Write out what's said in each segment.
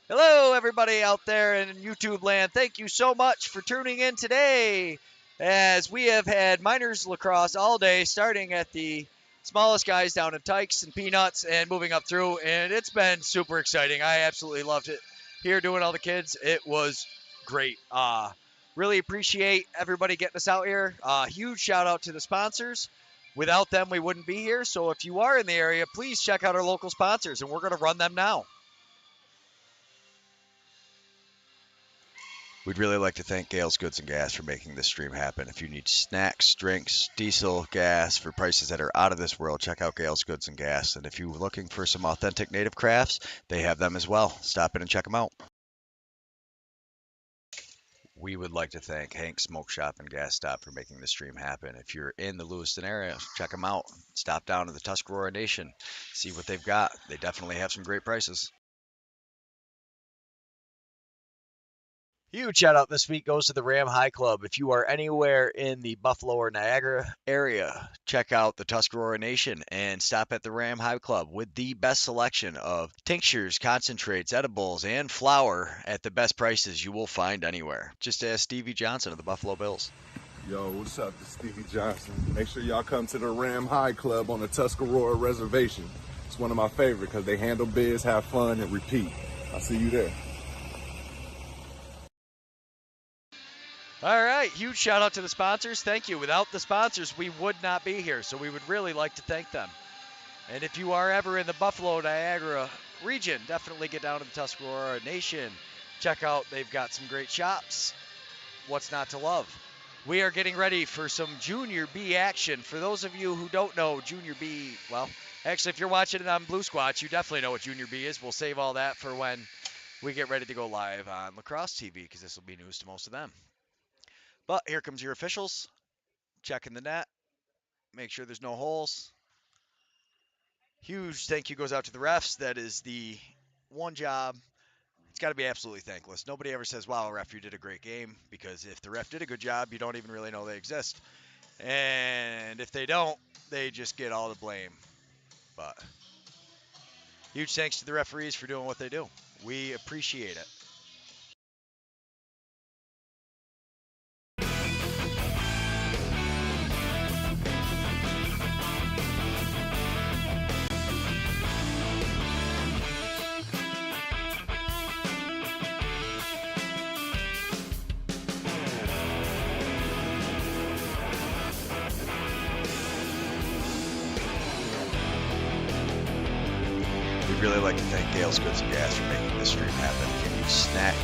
Hello, everybody out there in YouTube land. Thank you so much for tuning in today as we have had minors lacrosse all day, starting at the smallest guys down in Tykes and Peanuts and moving up through. And it's been super exciting. I absolutely loved it here doing all the kids. It was great. Really appreciate everybody getting us out here. Huge shout out to the sponsors. Without them, we wouldn't be here. So if you are in the area, please check out our local sponsors, and we're going to run them now. We'd really like to thank Gale's Goods and Gas for making this stream happen. If you need snacks, drinks, diesel, gas for prices that are out of this world, check out Gale's Goods and Gas. And if you're looking for some authentic native crafts, they have them as well. Stop in and check them out. We would like to thank Hank Smoke Shop and Gas Stop for making this stream happen. If you're in the Lewiston area, check them out. Stop down to the Tuscarora Nation, see what they've got. They definitely have some great prices. Huge shout out this week goes to the Ram High Club. If you are anywhere in the Buffalo or Niagara area, check out the Tuscarora Nation and stop at the Ram High Club with the best selection of tinctures, concentrates, edibles, and flour at the best prices you will find anywhere. Just ask Stevie Johnson of the Buffalo Bills. Yo, what's up? This is Stevie Johnson. Make sure y'all come to the Ram High Club on the Tuscarora Reservation. It's one of my favorite because they handle biz, have fun, and repeat. I'll see you there. All right, huge shout out to the sponsors. Thank you. Without the sponsors, we would not be here, so we would really like to thank them. And if you are ever in the Buffalo, Niagara region, definitely get down to the Tuscarora Nation. Check out, they've got some great shops. What's not to love? We are getting ready for some Junior B action. For those of you who don't know, Junior B, well, actually, if you're watching it on Blue Squatch, you definitely know what Junior B is. We'll save all that for when we get ready to go live on Lacrosse TV because this will be news to most of them. But here comes your officials, checking the net, make sure there's no holes. Huge thank you goes out to the refs. That is the one job. It's got to be absolutely thankless. Nobody ever says, wow, ref, you did a great game, because if the ref did a good job, you don't even really know they exist. And if they don't, they just get all the blame. But huge thanks to the referees for doing what they do. We appreciate it. We'd really like to thank Gale's Goods and Gas for making this stream happen. If you need snack,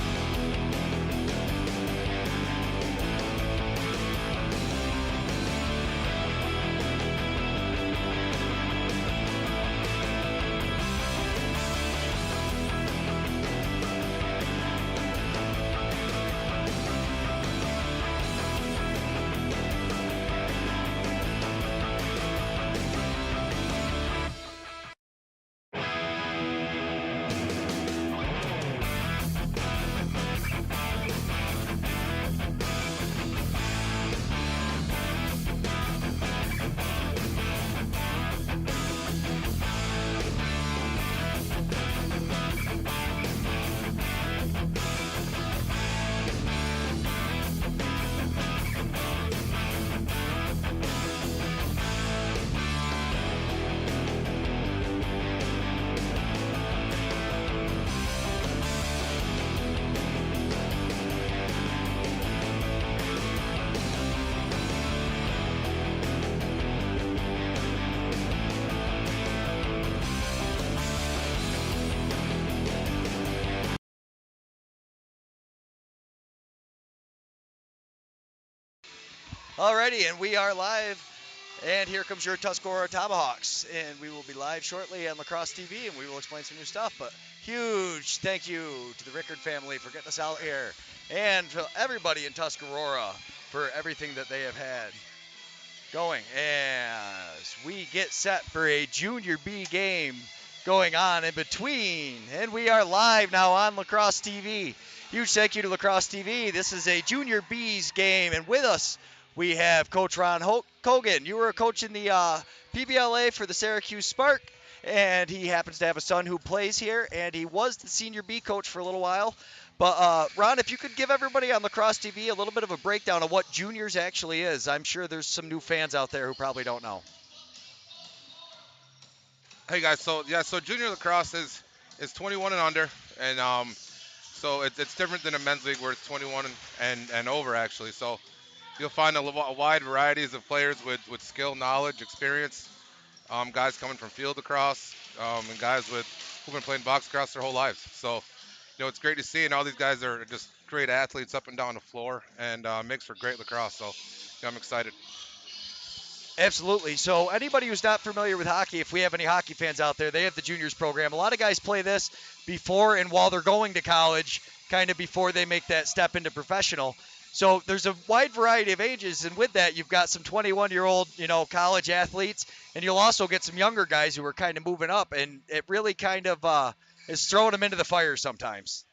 alrighty, and we are live. And here comes your Tuscarora Tomahawks. And we will be live shortly on Lacrosse TV, and we will explain some new stuff. But huge thank you to the Rickard family for getting us out here, and to everybody in Tuscarora for everything that they have had going as we get set for a Junior B game going on in between. And we are live now on Lacrosse TV. Huge thank you to Lacrosse TV. This is a Junior B's game, and with us We have Coach Ron Kogan. You were a coach in the PBLA for the Syracuse Spark, and he happens to have a son who plays here, and he was the senior B coach for a little while. But Ron, if you could give everybody on Lacrosse TV a little bit of a breakdown of what juniors actually is, I'm sure there's some new fans out there who probably don't know. Hey guys, so junior lacrosse is 21 and under, and so it's different than a men's league where it's 21 and over actually. So you'll find a wide varieties of players with skill, knowledge, experience. Guys coming from field lacrosse, and guys who've been playing box lacrosse their whole lives. So it's great to see, and all these guys are just great athletes up and down the floor, and makes for great lacrosse. So I'm excited. Absolutely. So anybody who's not familiar with hockey, if we have any hockey fans out there, they have the juniors program. A lot of guys play this before and while they're going to college, kind of before they make that step into professional. So there's a wide variety of ages, and with that, you've got some 21-year-old, college athletes, and you'll also get some younger guys who are kind of moving up, and it really kind of is throwing them into the fire sometimes.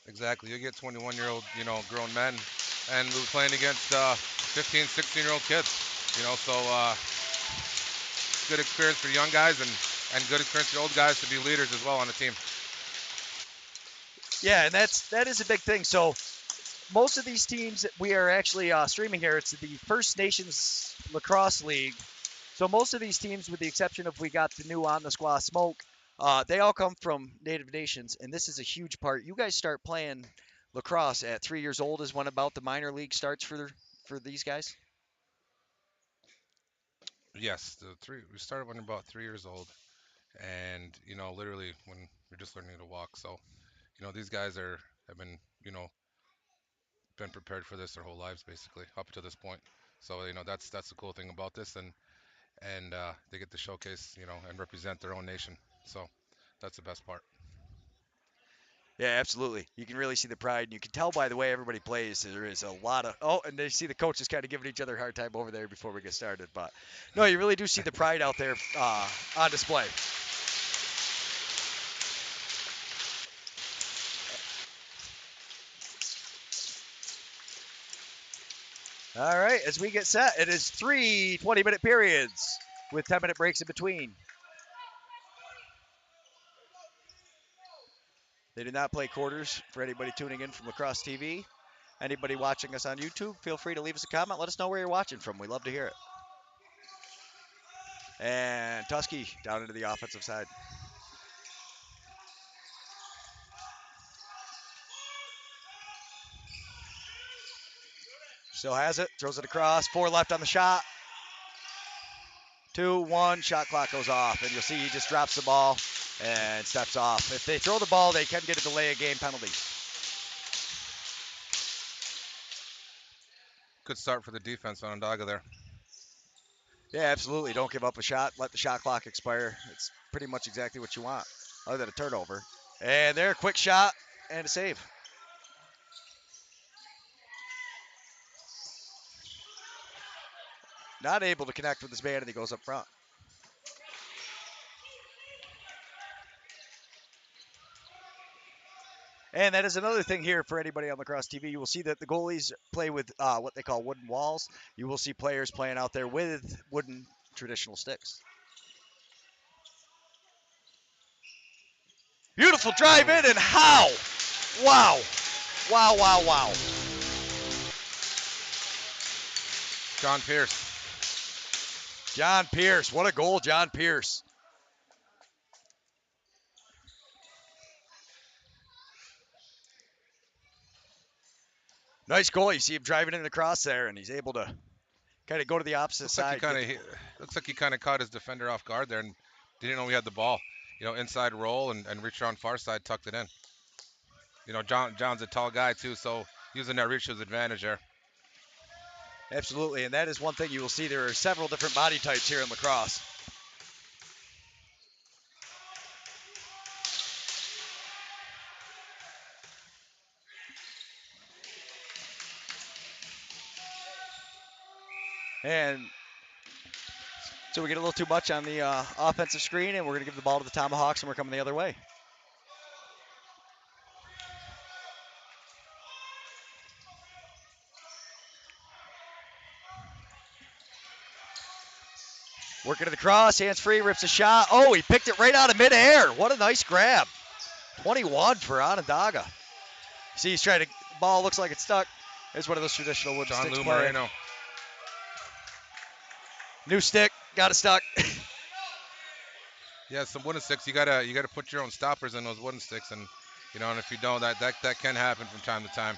Exactly. You get 21-year-old, grown men, and we're playing against 15, 16-year-old kids. So good experience for young guys and good experience for old guys to be leaders as well on the team. Yeah, and that is a big thing. So most of these teams that we are actually streaming here, it's the First Nations Lacrosse League. So most of these teams, with the exception of we got the new On the Squaw Smoke, they all come from Native nations, and this is a huge part. You guys start playing lacrosse at 3 years old is when about the minor league starts for these guys? Yes, we started when we are about 3 years old, and literally when we're just learning to walk. So these guys have been been prepared for this their whole lives basically up to this point. So that's the cool thing about this, and they get to showcase and represent their own nation. So that's the best part. Yeah, absolutely. You can really see the pride, and you can tell by the way everybody plays. There is a lot of and they see the coaches kind of giving each other a hard time over there before we get started. But no, you really do see the pride out there on display. All right, as we get set, it is 3 20-minute periods with 10-minute breaks in between. They do not play quarters for anybody tuning in from Lacrosse TV. Anybody watching us on YouTube, feel free to leave us a comment. Let us know where you're watching from. We love to hear it. And Tusky down into the offensive side. Still has it, throws it across. 4 left on the shot. 2, 1, shot clock goes off. And you'll see he just drops the ball and steps off. If they throw the ball, they can get a delay of game penalty. Good start for the defense on Onondaga there. Yeah, absolutely. Don't give up a shot. Let the shot clock expire. It's pretty much exactly what you want, other than a turnover. And there, quick shot and a save. Not able to connect with his man, and he goes up front. And that is another thing here for anybody on Lacrosse TV. You will see that the goalies play with what they call wooden walls. You will see players playing out there with wooden traditional sticks. Beautiful drive in, and how? Wow. Wow, wow, wow. John Pierce. John Pierce. What a goal, John Pierce. Nice goal. You see him driving in across there, and he's able to kind of go to the opposite side. Looks like he kind of caught his defender off guard there and didn't know he had the ball. Inside roll and reach around far side, tucked it in. John's a tall guy too, so using that reach to his advantage there. Absolutely, and that is one thing you will see. There are several different body types here in lacrosse. And so we get a little too much on the offensive screen, and we're going to give the ball to the Tomahawks, and we're coming the other way. Working to the cross, hands free, rips a shot. Oh, he picked it right out of midair. What a nice grab. 21 for Onondaga. See, he's trying to, ball looks like it's stuck. It's one of those traditional wooden John sticks Lou play. Moreno. New stick, got it stuck. Yeah, some wooden sticks. You gotta put your own stoppers in those wooden sticks, and and if you don't, that can happen from time to time.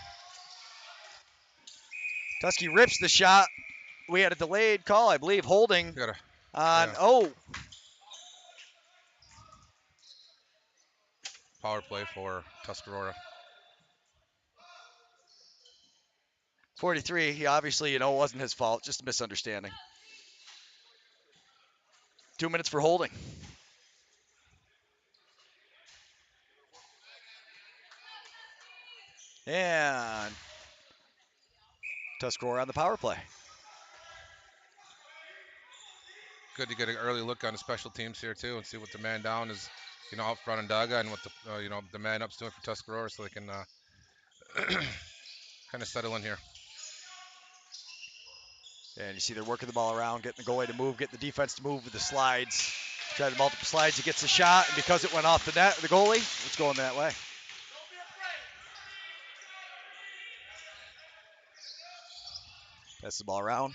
Tusky rips the shot. We had a delayed call, I believe, holding You gotta, on, yeah. oh, Power play for Tuscarora. 43. He obviously, it wasn't his fault, just a misunderstanding. 2 minutes for holding. And Tuscarora on the power play. Good to get an early look on the special teams here too, and see what the man down is, out front in Daga, and what the the man up's doing for Tuscarora, so they can kind of settle in here. And you see they're working the ball around, getting the goalie to move, getting the defense to move with the slides. Try the multiple slides, he gets the shot, and because it went off the net, the goalie, it's going that way. Pass the ball around.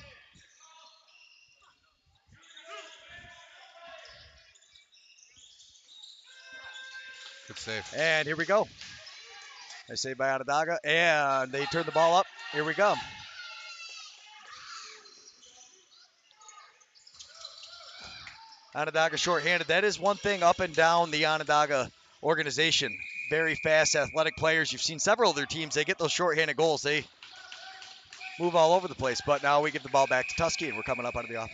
Good save. And here we go. Nice save by Onondaga, and they turn the ball up. Here we go. Onondaga shorthanded. That is one thing up and down the Onondaga organization. Very fast, athletic players. You've seen several of their teams. They get those shorthanded goals. They move all over the place. But now we give the ball back to Tusky, and we're coming up under the off.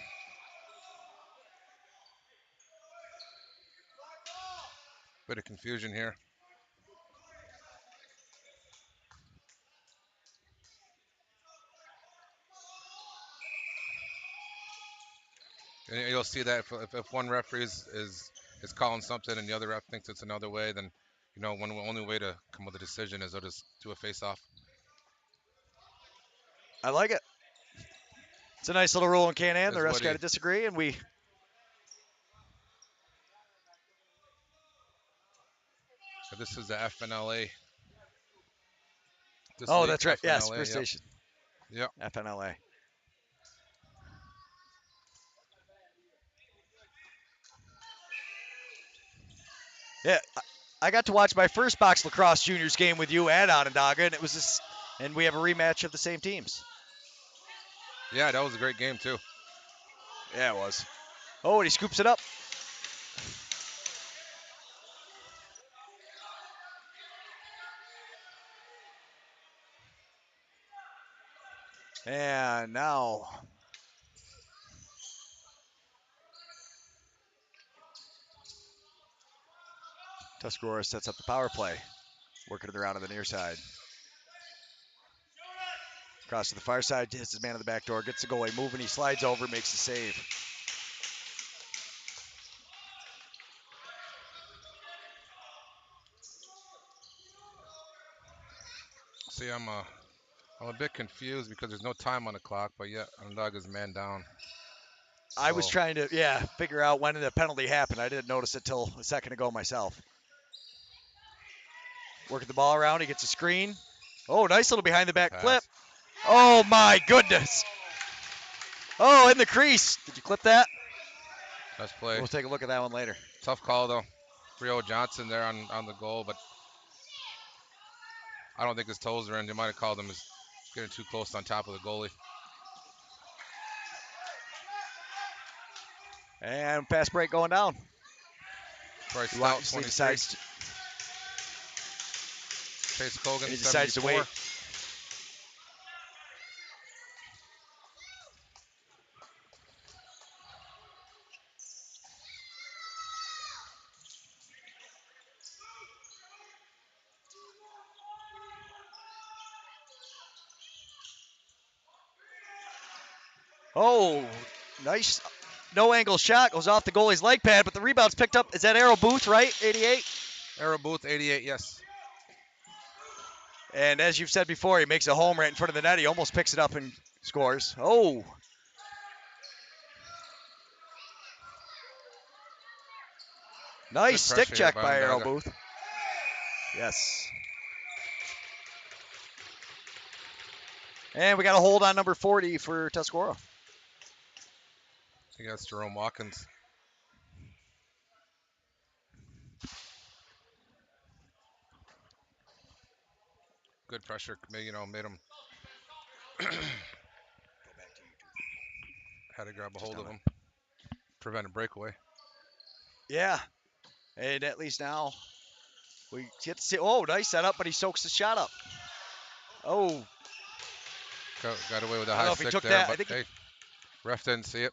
Bit of confusion here. And you'll see that if one referee is calling something and the other ref thinks it's another way, then one only way to come with a decision is they'll just do a face-off. I like it. It's a nice little rule in Can-Am. The refs got to Woody. disagree, and we. So this is the FNLA. Oh, that's right. FNLA, Yes, First yep. Station. Yep. FNLA. Yeah, I got to watch my first box lacrosse juniors game with you at Onondaga, and it was this, and we have a rematch of the same teams. Yeah, that was a great game too. Yeah, it was. Oh, and he scoops it up. And now Tuscarora sets up the power play, working it around on the near side. Across to the far side, hits his man on the back door, gets the goalie moving, he slides over, makes the save. See, I'm a bit confused because there's no time on the clock, but yet Onondaga's man down. I was trying to, figure out when the penalty happened. I didn't notice it till a second ago myself. Working the ball around, he gets a screen. Oh, nice little behind the back clip. Oh my goodness. Oh, in the crease. Did you clip that? Nice play. We'll take a look at that one later. Tough call though. Rio Johnson there on the goal, but I don't think his toes are in. They might have called him as getting too close on top of the goalie. And pass break going down. Bryce Stout, 23. Decides Chase Cogan, he decides to wait. Oh, nice. No angle shot. Goes off the goalie's leg pad, but the rebound's picked up. Is that Arrow Booth, right? 88? Arrow Booth, 88, yes. And as you've said before, he makes a home right in front of the net. He almost picks it up and scores. Oh. Nice Good stick pressure here check by by Arrow Onondaga. Booth. Yes. And we got a hold on number 40 for Tuscarora. I think that's Jerome Watkins. Good pressure, made him had to grab a hold of him, prevent a breakaway. Yeah. And at least now we get to see. Oh, nice setup, but he soaks the shot up. Oh, Got away with a I don't high know if he stick took there, that. I but think hey, ref didn't see it.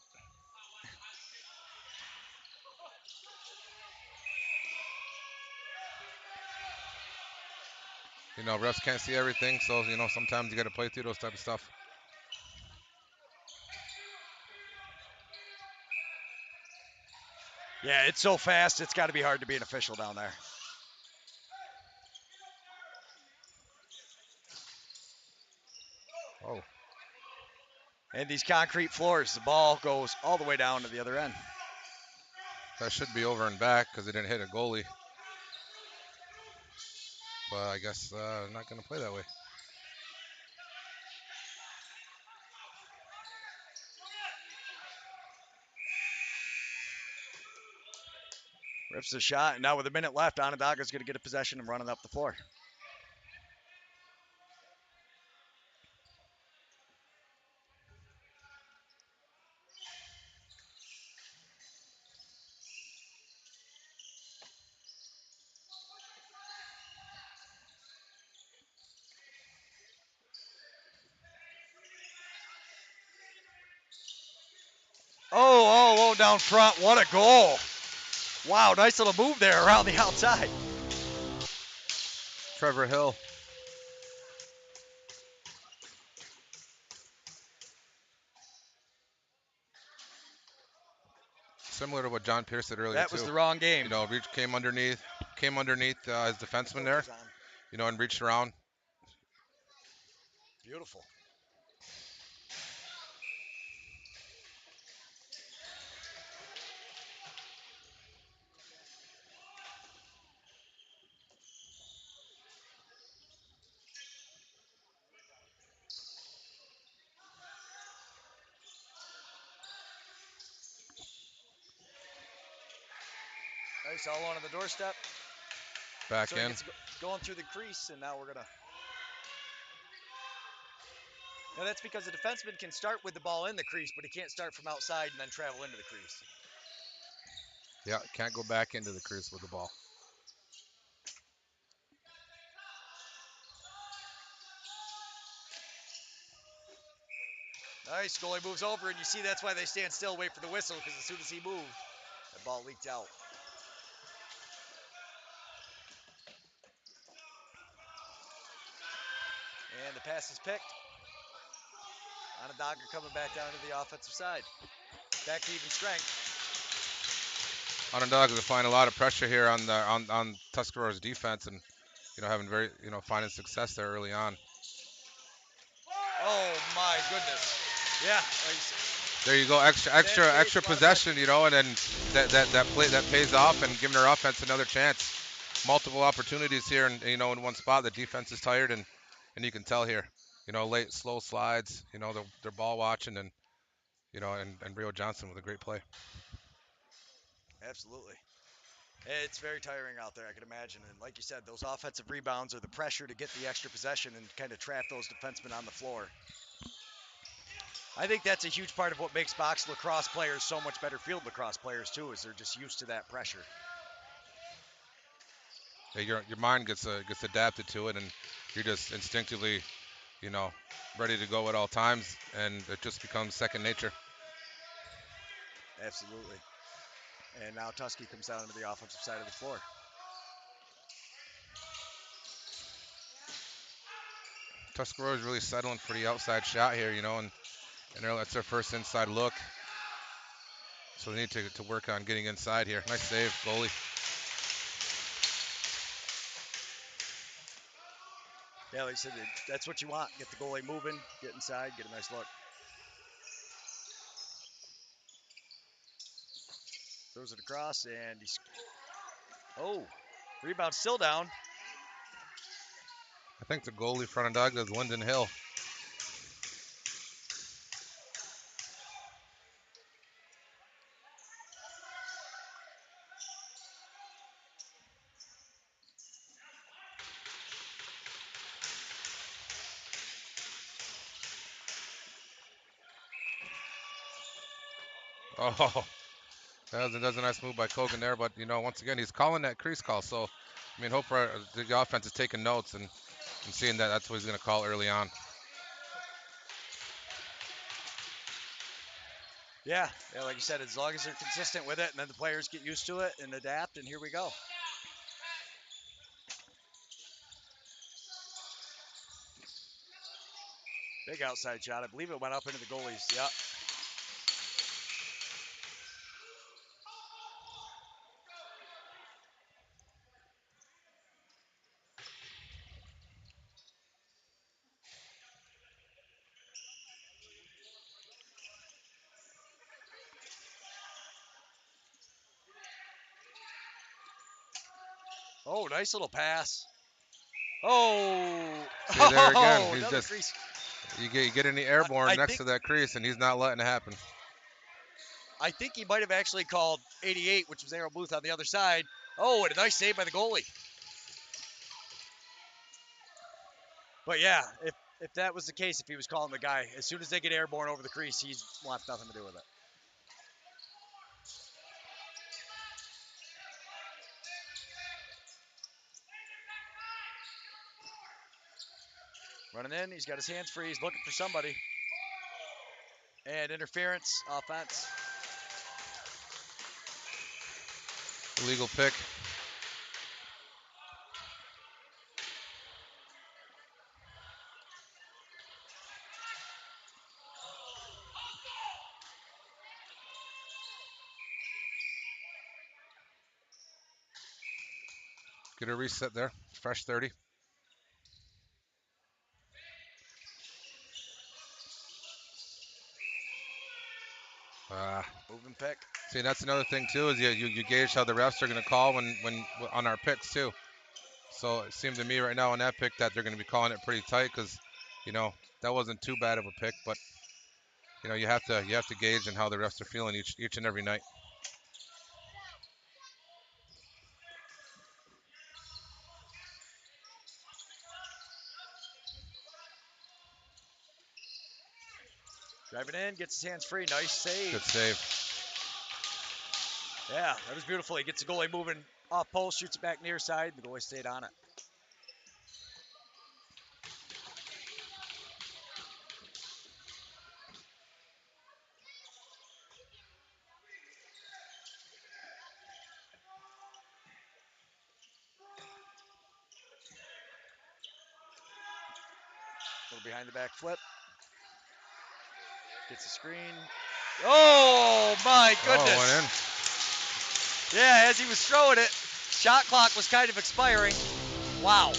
Refs can't see everything, so sometimes you got to play through those type of stuff. yeah, it's so fast. It's got to be hard to be an official down there. Oh, And these concrete floors, the ball goes all the way down to the other end. that should be over and back because it didn't hit a goalie. But I guess not going to play that way. Rips the shot, and now with a minute left, Onondaga's going to get a possession and running up the floor. Oh, down front. What a goal. Wow, nice little move there around the outside. Trevor Hill. Similar to what John Pierce did earlier That was too. the wrong game. Came underneath his defenseman there. And reached around. Beautiful. Nice all on the doorstep. Back So he in. gets going through the crease, and now we're going to. Now that's because the defenseman can start with the ball in the crease, but he can't start from outside and then travel into the crease. Yeah, can't go back into the crease with the ball. Nice, goalie moves over, and you see that's why they stand still, wait for the whistle, because as soon as he moved, the ball leaked out. And the pass is picked. Onondaga coming back down to the offensive side. Back to even strength. Onondaga is applying a lot of pressure here on Tuscarora's defense, and having finding success there early on. Oh my goodness! Yeah. There you go, extra possession, and then that pays off, and giving their offense another chance. Multiple opportunities here, and in one spot, the defense is tired, and you can tell here, late slow slides, they're ball watching, and and Rio Johnson with a great play. Absolutely. It's very tiring out there, I can imagine. And like you said, those offensive rebounds or the pressure to get the extra possession and kind of trap those defensemen on the floor. I think that's a huge part of what makes box lacrosse players so much better field lacrosse players too, is they're just used to that pressure. Yeah, your mind gets adapted to it, and you're just instinctively, ready to go at all times, and it just becomes second nature. Absolutely. And now Tusky comes down to the offensive side of the floor. Tuscarora is really settling for the outside shot here, and that's their first inside look. So they need to work on getting inside here. Nice save, goalie. Yeah, like I said, that's what you want. Get the goalie moving, get inside, get a nice look. Throws it across, and Oh, rebound still down. I think the goalie for Onondaga is Lyndon Hill. Oh, that was a nice move by Kogan there, but once again he's calling that crease call. So, I mean, hope for the offense is taking notes and seeing that that's what he's going to call early on. Yeah, like you said, as long as they're consistent with it, and then the players get used to it and adapt, and here we go. Big outside shot. I believe it went up into the goalies. Yep. Oh, nice little pass. Oh, See there again, he's another just crease. you get in the airborne I next think to that crease, and he's not letting it happen. I think he might have actually called 88, which was Arrow Booth on the other side. Oh, and a nice save by the goalie. But yeah, if that was the case, if he was calling the guy, as soon as they get airborne over the crease, he wants nothing to do with it. Running in, he's got his hands free, he's looking for somebody. And interference, offense. Illegal pick. Get a reset there. Fresh 30. Moving pick. See, that's another thing too is you gauge how the refs are going to call when on our picks too. So it seemed to me right now on that pick that they're going to be calling it pretty tight because, that wasn't too bad of a pick, but you have to gauge on how the refs are feeling each and every night. Driving in, gets his hands free. Nice save. Good save. Yeah, that was beautiful. He gets the goalie moving off post, shoots it back near side. The goalie stayed on it. Little behind the back flip. Gets the screen. Oh my Oh, went in. goodness. Yeah, as he was throwing it, shot clock was kind of expiring. Wow.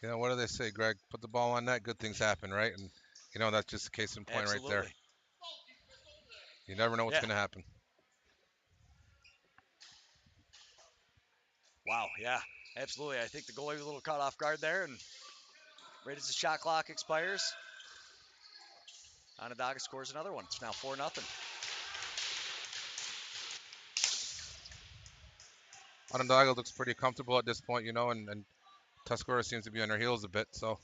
What do they say, Greg? Put the ball on net, good things happen, right? And that's just a case in point right there. Absolutely. You never know what's Yeah. going to happen. Wow, yeah, absolutely. I think the goalie was a little caught off guard there, and right as the shot clock expires, Onondaga scores another one. It's now 4-0. Onondaga looks pretty comfortable at this point, and Tuscarora seems to be on their heels a bit. So,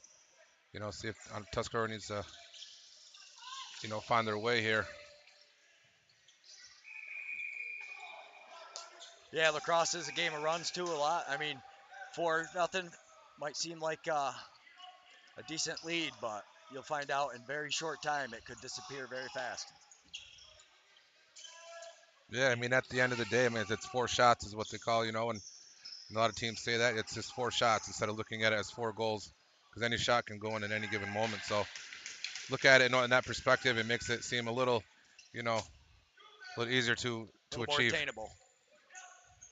see if Tuscarora needs to, find their way here. Yeah, lacrosse is a game of runs too a lot. I mean, 4-0 might seem like a decent lead, but you'll find out in very short time it could disappear very fast. Yeah, I mean, at the end of the day, I mean, it's 4 shots is what they call, and a lot of teams say that. It's just 4 shots instead of looking at it as 4 goals because any shot can go in at any given moment. So look at it in that perspective. It makes it seem a little easier to A little more achieve. attainable.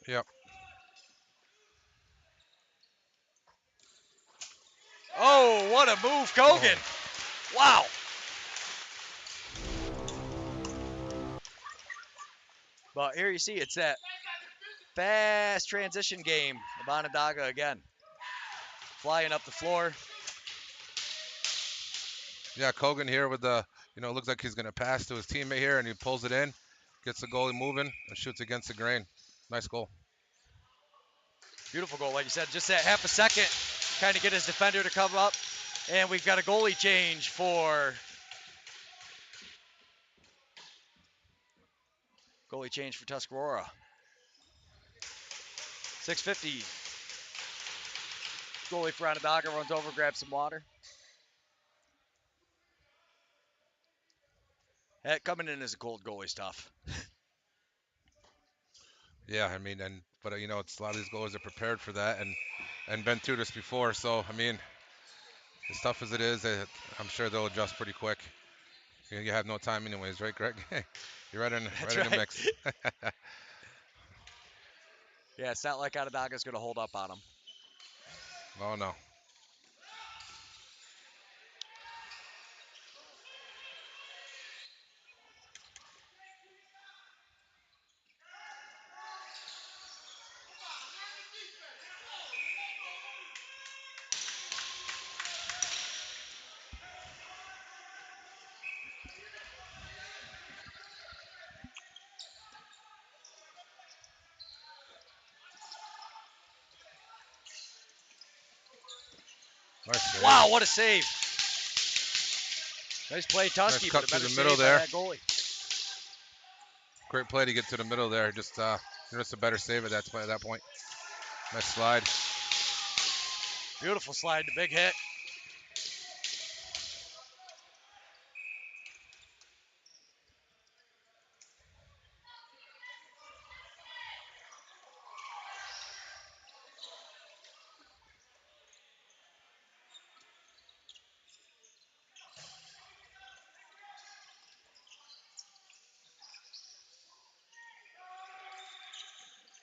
Yep. Oh, what a move, Kogan. Oh. Wow. But here you see it's that fast transition game of Onondaga again. Flying up the floor. Yeah, Kogan here with the, looks like he's going to pass to his teammate here, and he pulls it in, gets the goalie moving, and shoots against the grain. Nice goal. Beautiful goal, like you said, just that half a second, kind of get his defender to come up. And we've got a goalie change for Tuscarora. 6:50. Goalie for Onondaga runs over, grabs some water. Heck, coming in as a cold goalie's tough. Yeah, I mean, but it's a lot of these goalies are prepared for that and been through this before. So I mean, as tough as it is, I'm sure they'll adjust pretty quick. You have no time anyways, right, Greg? You're right in the mix. Yeah, it's not like Onondaga's going to hold up on him. Oh no. Nice save. Wow, what a save. Nice play, Tusky, Nice but cut a better through the middle save by there. that goalie. Great play to get to the middle there. Just a better save at that point. Nice slide. Beautiful slide, the big hit.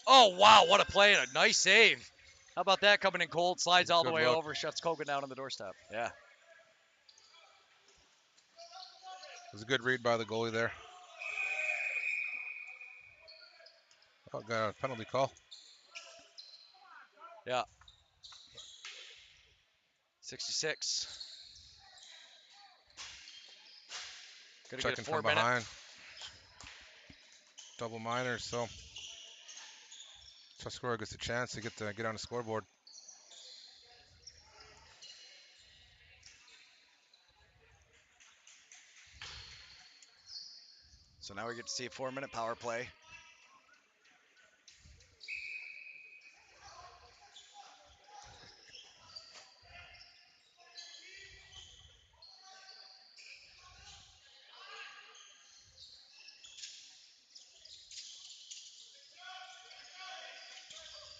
Oh, wow, what a play and a nice save. How about that coming in cold, slides all the Good way look. over, shuts Kogan down on the doorstep. Yeah. It was a good read by the goalie there. Oh, got a penalty call. Yeah. 66. Gonna get a Checking from 4-minute. behind. Double minor, so Tuscarora gets a chance to get on the scoreboard. So now we get to see a 4-minute power play.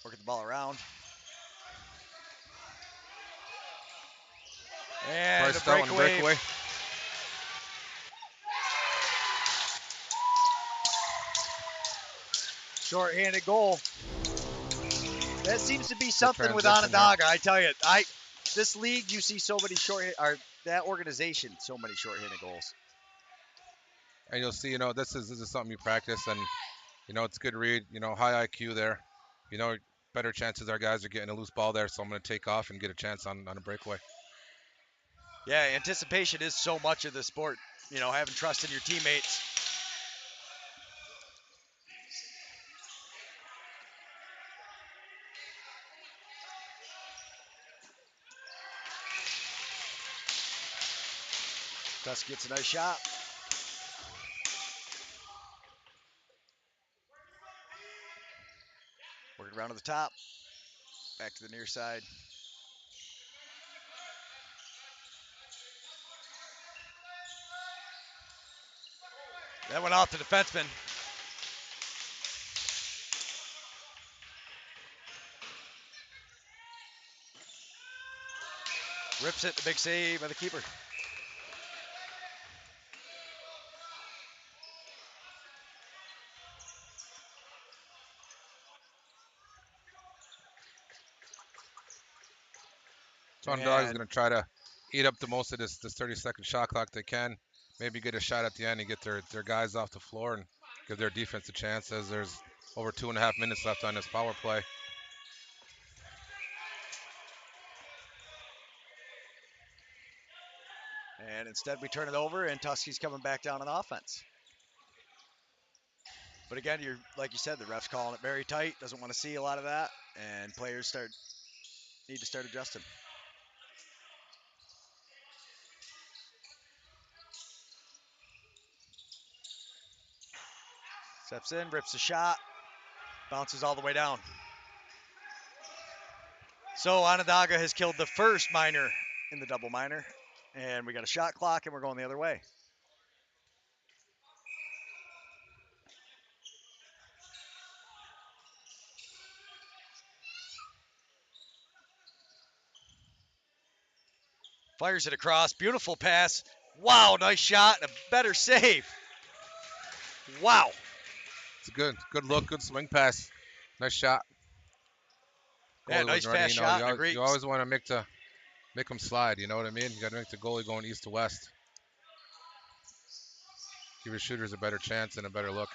Working the ball around. And Bryce a Stout on the breakaway. Short-handed goal. That seems to be something with transition here. Onondaga. I tell you, this league you see so many that organization so many short-handed goals. And you'll see, this is something you practice, and it's good read. High IQ there. Better chances our guys are getting a loose ball there, so I'm going to take off and get a chance on a breakaway. Yeah, anticipation is so much of the sport. Having trust in your teammates. Tusk gets a nice shot. Working around to the top. Back to the near side. That went off the defenseman. Rips it, the big save by the keeper. Onondaga is going to try to eat up the most of this 30-second shot clock they can. Maybe get a shot at the end and get their guys off the floor and give their defense a chance as there's over 2.5 minutes left on this power play. And instead we turn it over, and Tusky's coming back down on offense. But again, you're like you said, the ref's calling it very tight. Doesn't want to see a lot of that, and players need to start adjusting. Steps in, rips a shot, bounces all the way down. So Onondaga has killed the first minor in the double minor, and we got a shot clock, and we're going the other way. Fires it across, beautiful pass. Wow, nice shot and a better save. Wow. It's a good look, good swing pass. Nice shot. Yeah, Goalie nice wasn't ready. fast You know, shot and a great. you always want to make them slide. You know what I mean? You got to make the goalie going east to west. Give your shooters a better chance and a better look.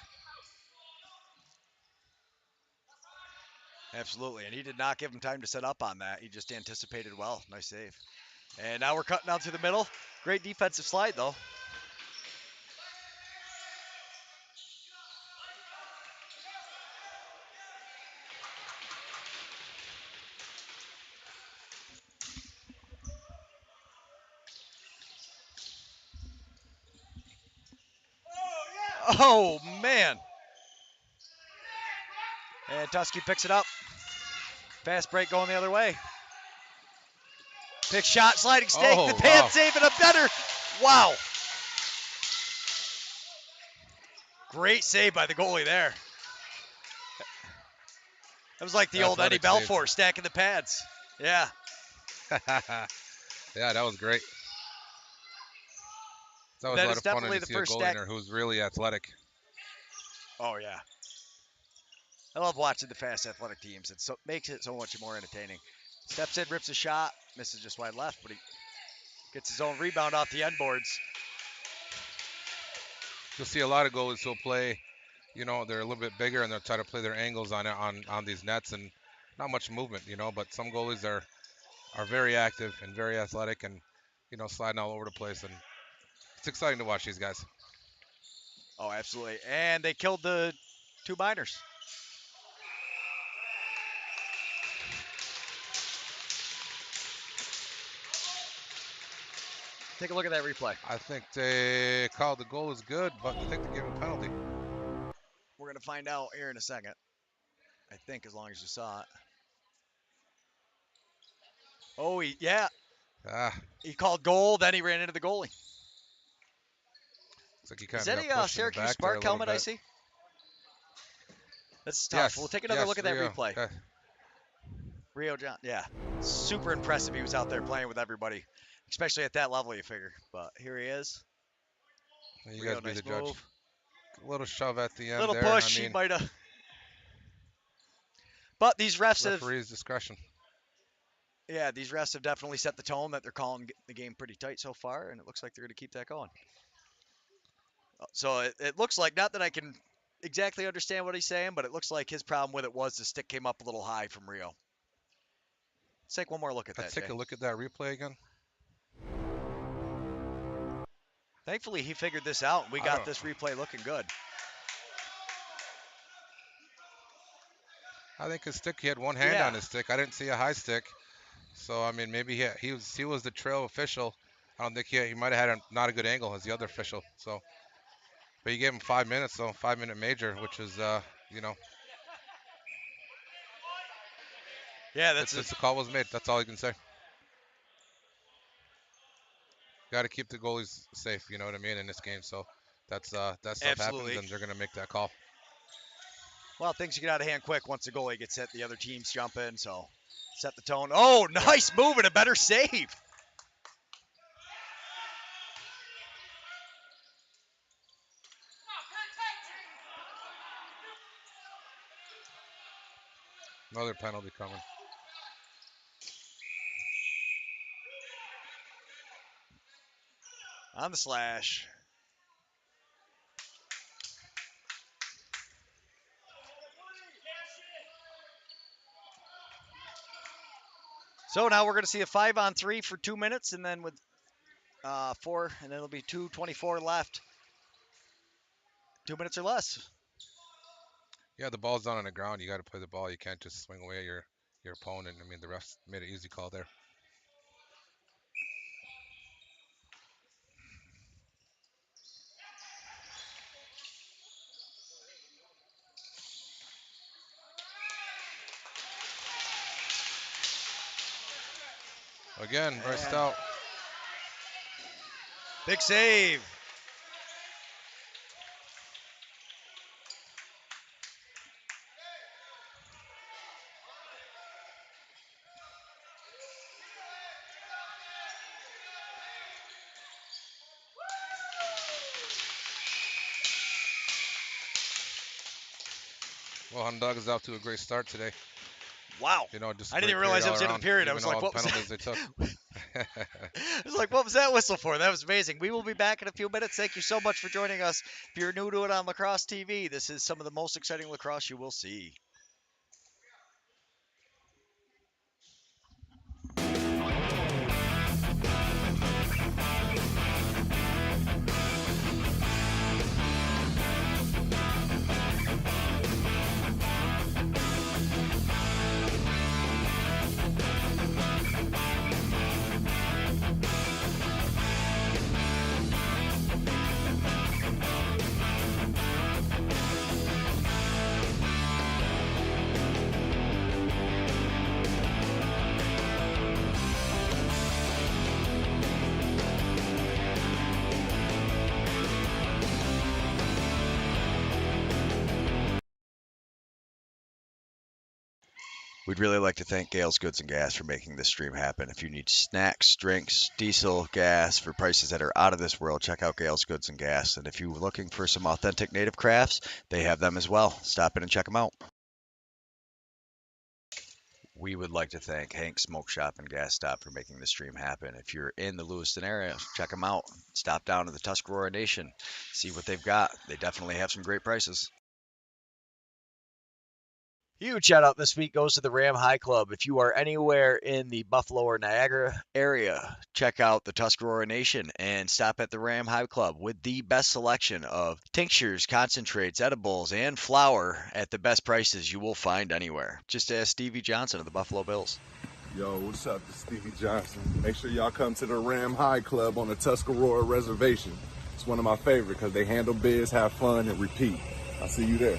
Absolutely, and he did not give him time to set up on that. He just anticipated well. Nice save. And now we're cutting out to the middle. Great defensive slide, though. Oh, man. And Tusky picks it up. Fast break going the other way. Pick shot, sliding stake, Oh, the pan wow. save, and a better. Wow. Great save by the goalie there. That was like the old Eddie Athletic save. Belfour stacking the pads. Yeah. Yeah, that was great. It's always a That lot is of fun when definitely you the see a first goalie stack. in there who's really athletic. Oh, yeah. I love watching the fast athletic teams. It makes it so much more entertaining. Steps in, rips a shot, misses just wide left, but he gets his own rebound off the end boards. You'll see a lot of goalies who'll play, you know, they're a little bit bigger and they'll try to play their angles on these nets and not much movement, you know, but some goalies are very active and very athletic and, you know, sliding all over the place. And it's exciting to watch these guys. Oh, absolutely. And they killed the two minors. Take a look at that replay. I think they called the goal is good, but I think they gave him a penalty. We're going to find out here in a second. I think as long as you saw it. Oh, yeah. Ah, He called goal, then he ran into the goalie. looks like he Is kind of that got a pushed in the Syracuse back there a Spark little helmet I bit. see? That's tough. We'll Yes, take another yes, look at that Rio. replay. Okay. Rio John, yeah. Super impressive. He was out there playing with everybody, especially at that level, you figure. But here he is. You Rio, guys be nice the judge. move. A little shove at the end Little there. push, I he mean, might have. But these refs have, referee's discretion. yeah, these refs have definitely set the tone that they're calling the game pretty tight so far, and it looks like they're going to keep that going. So it looks like, not that I can exactly understand what he's saying, but it looks like his problem with it was the stick came up a little high from Rio. Let's take one more look at Let's that, take Jay. a look at that replay again. Thankfully, he figured this out, and we got this replay looking good. I think his stick, he had one hand on his stick. I didn't see a high stick. So, I mean, maybe he was the trail official. I don't think he might have had not a good angle as the other official. So, but you gave him 5 minutes, so 5-minute major, which is, you know, Yeah, that's the call was made. That's all you can say. Got to keep the goalies safe. You know what I mean in this game. So that stuff absolutely. happens, and they're gonna make that call. Well, things get out of hand quick once the goalie gets hit. The other teams jump in, so set the tone. Oh, nice move and a better save. Another penalty coming. On the slash. So now we're going to see a 5-on-3 for 2 minutes, and then with 4, and then it'll be 2:24 left. 2 minutes or less. Yeah, the ball's down on the ground. You got to play the ball. You can't just swing away at your opponent. I mean, the refs made an easy call there. Again, very And stout. big save. Well, Ondaga's off to a great start today. Wow. You know, just I didn't great even realize that all was the end of around, the period. I even was like, all the what was penalties that? they took. I was like, what was that whistle for? That was amazing. We will be back in a few minutes. Thank you so much for joining us. If you're new to it on Lacrosse TV, this is some of the most exciting lacrosse you will see. We'd really like to thank Gales Goods and Gas for making this stream happen. If you need snacks, drinks, diesel, gas for prices that are out of this world, check out Gales Goods and Gas. And if you're looking for some authentic native crafts, they have them as well. Stop in and check them out. We would like to thank Hank Smoke Shop and Gas Stop for making the stream happen. If you're in the Lewiston area, check them out. Stop down to the Tuscarora Nation. See what they've got. They definitely have some great prices. Huge shout out this week goes to the Ram High Club. If you are anywhere in the Buffalo or Niagara area, check out the Tuscarora Nation and stop at the Ram High Club with the best selection of tinctures, concentrates, edibles, and flour at the best prices you will find anywhere. Just ask Stevie Johnson of the Buffalo Bills. Yo, what's up? This is Stevie Johnson. Make sure y'all come to the Ram High Club on the Tuscarora Reservation. It's one of my favorite because they handle biz, have fun, and repeat. I'll see you there.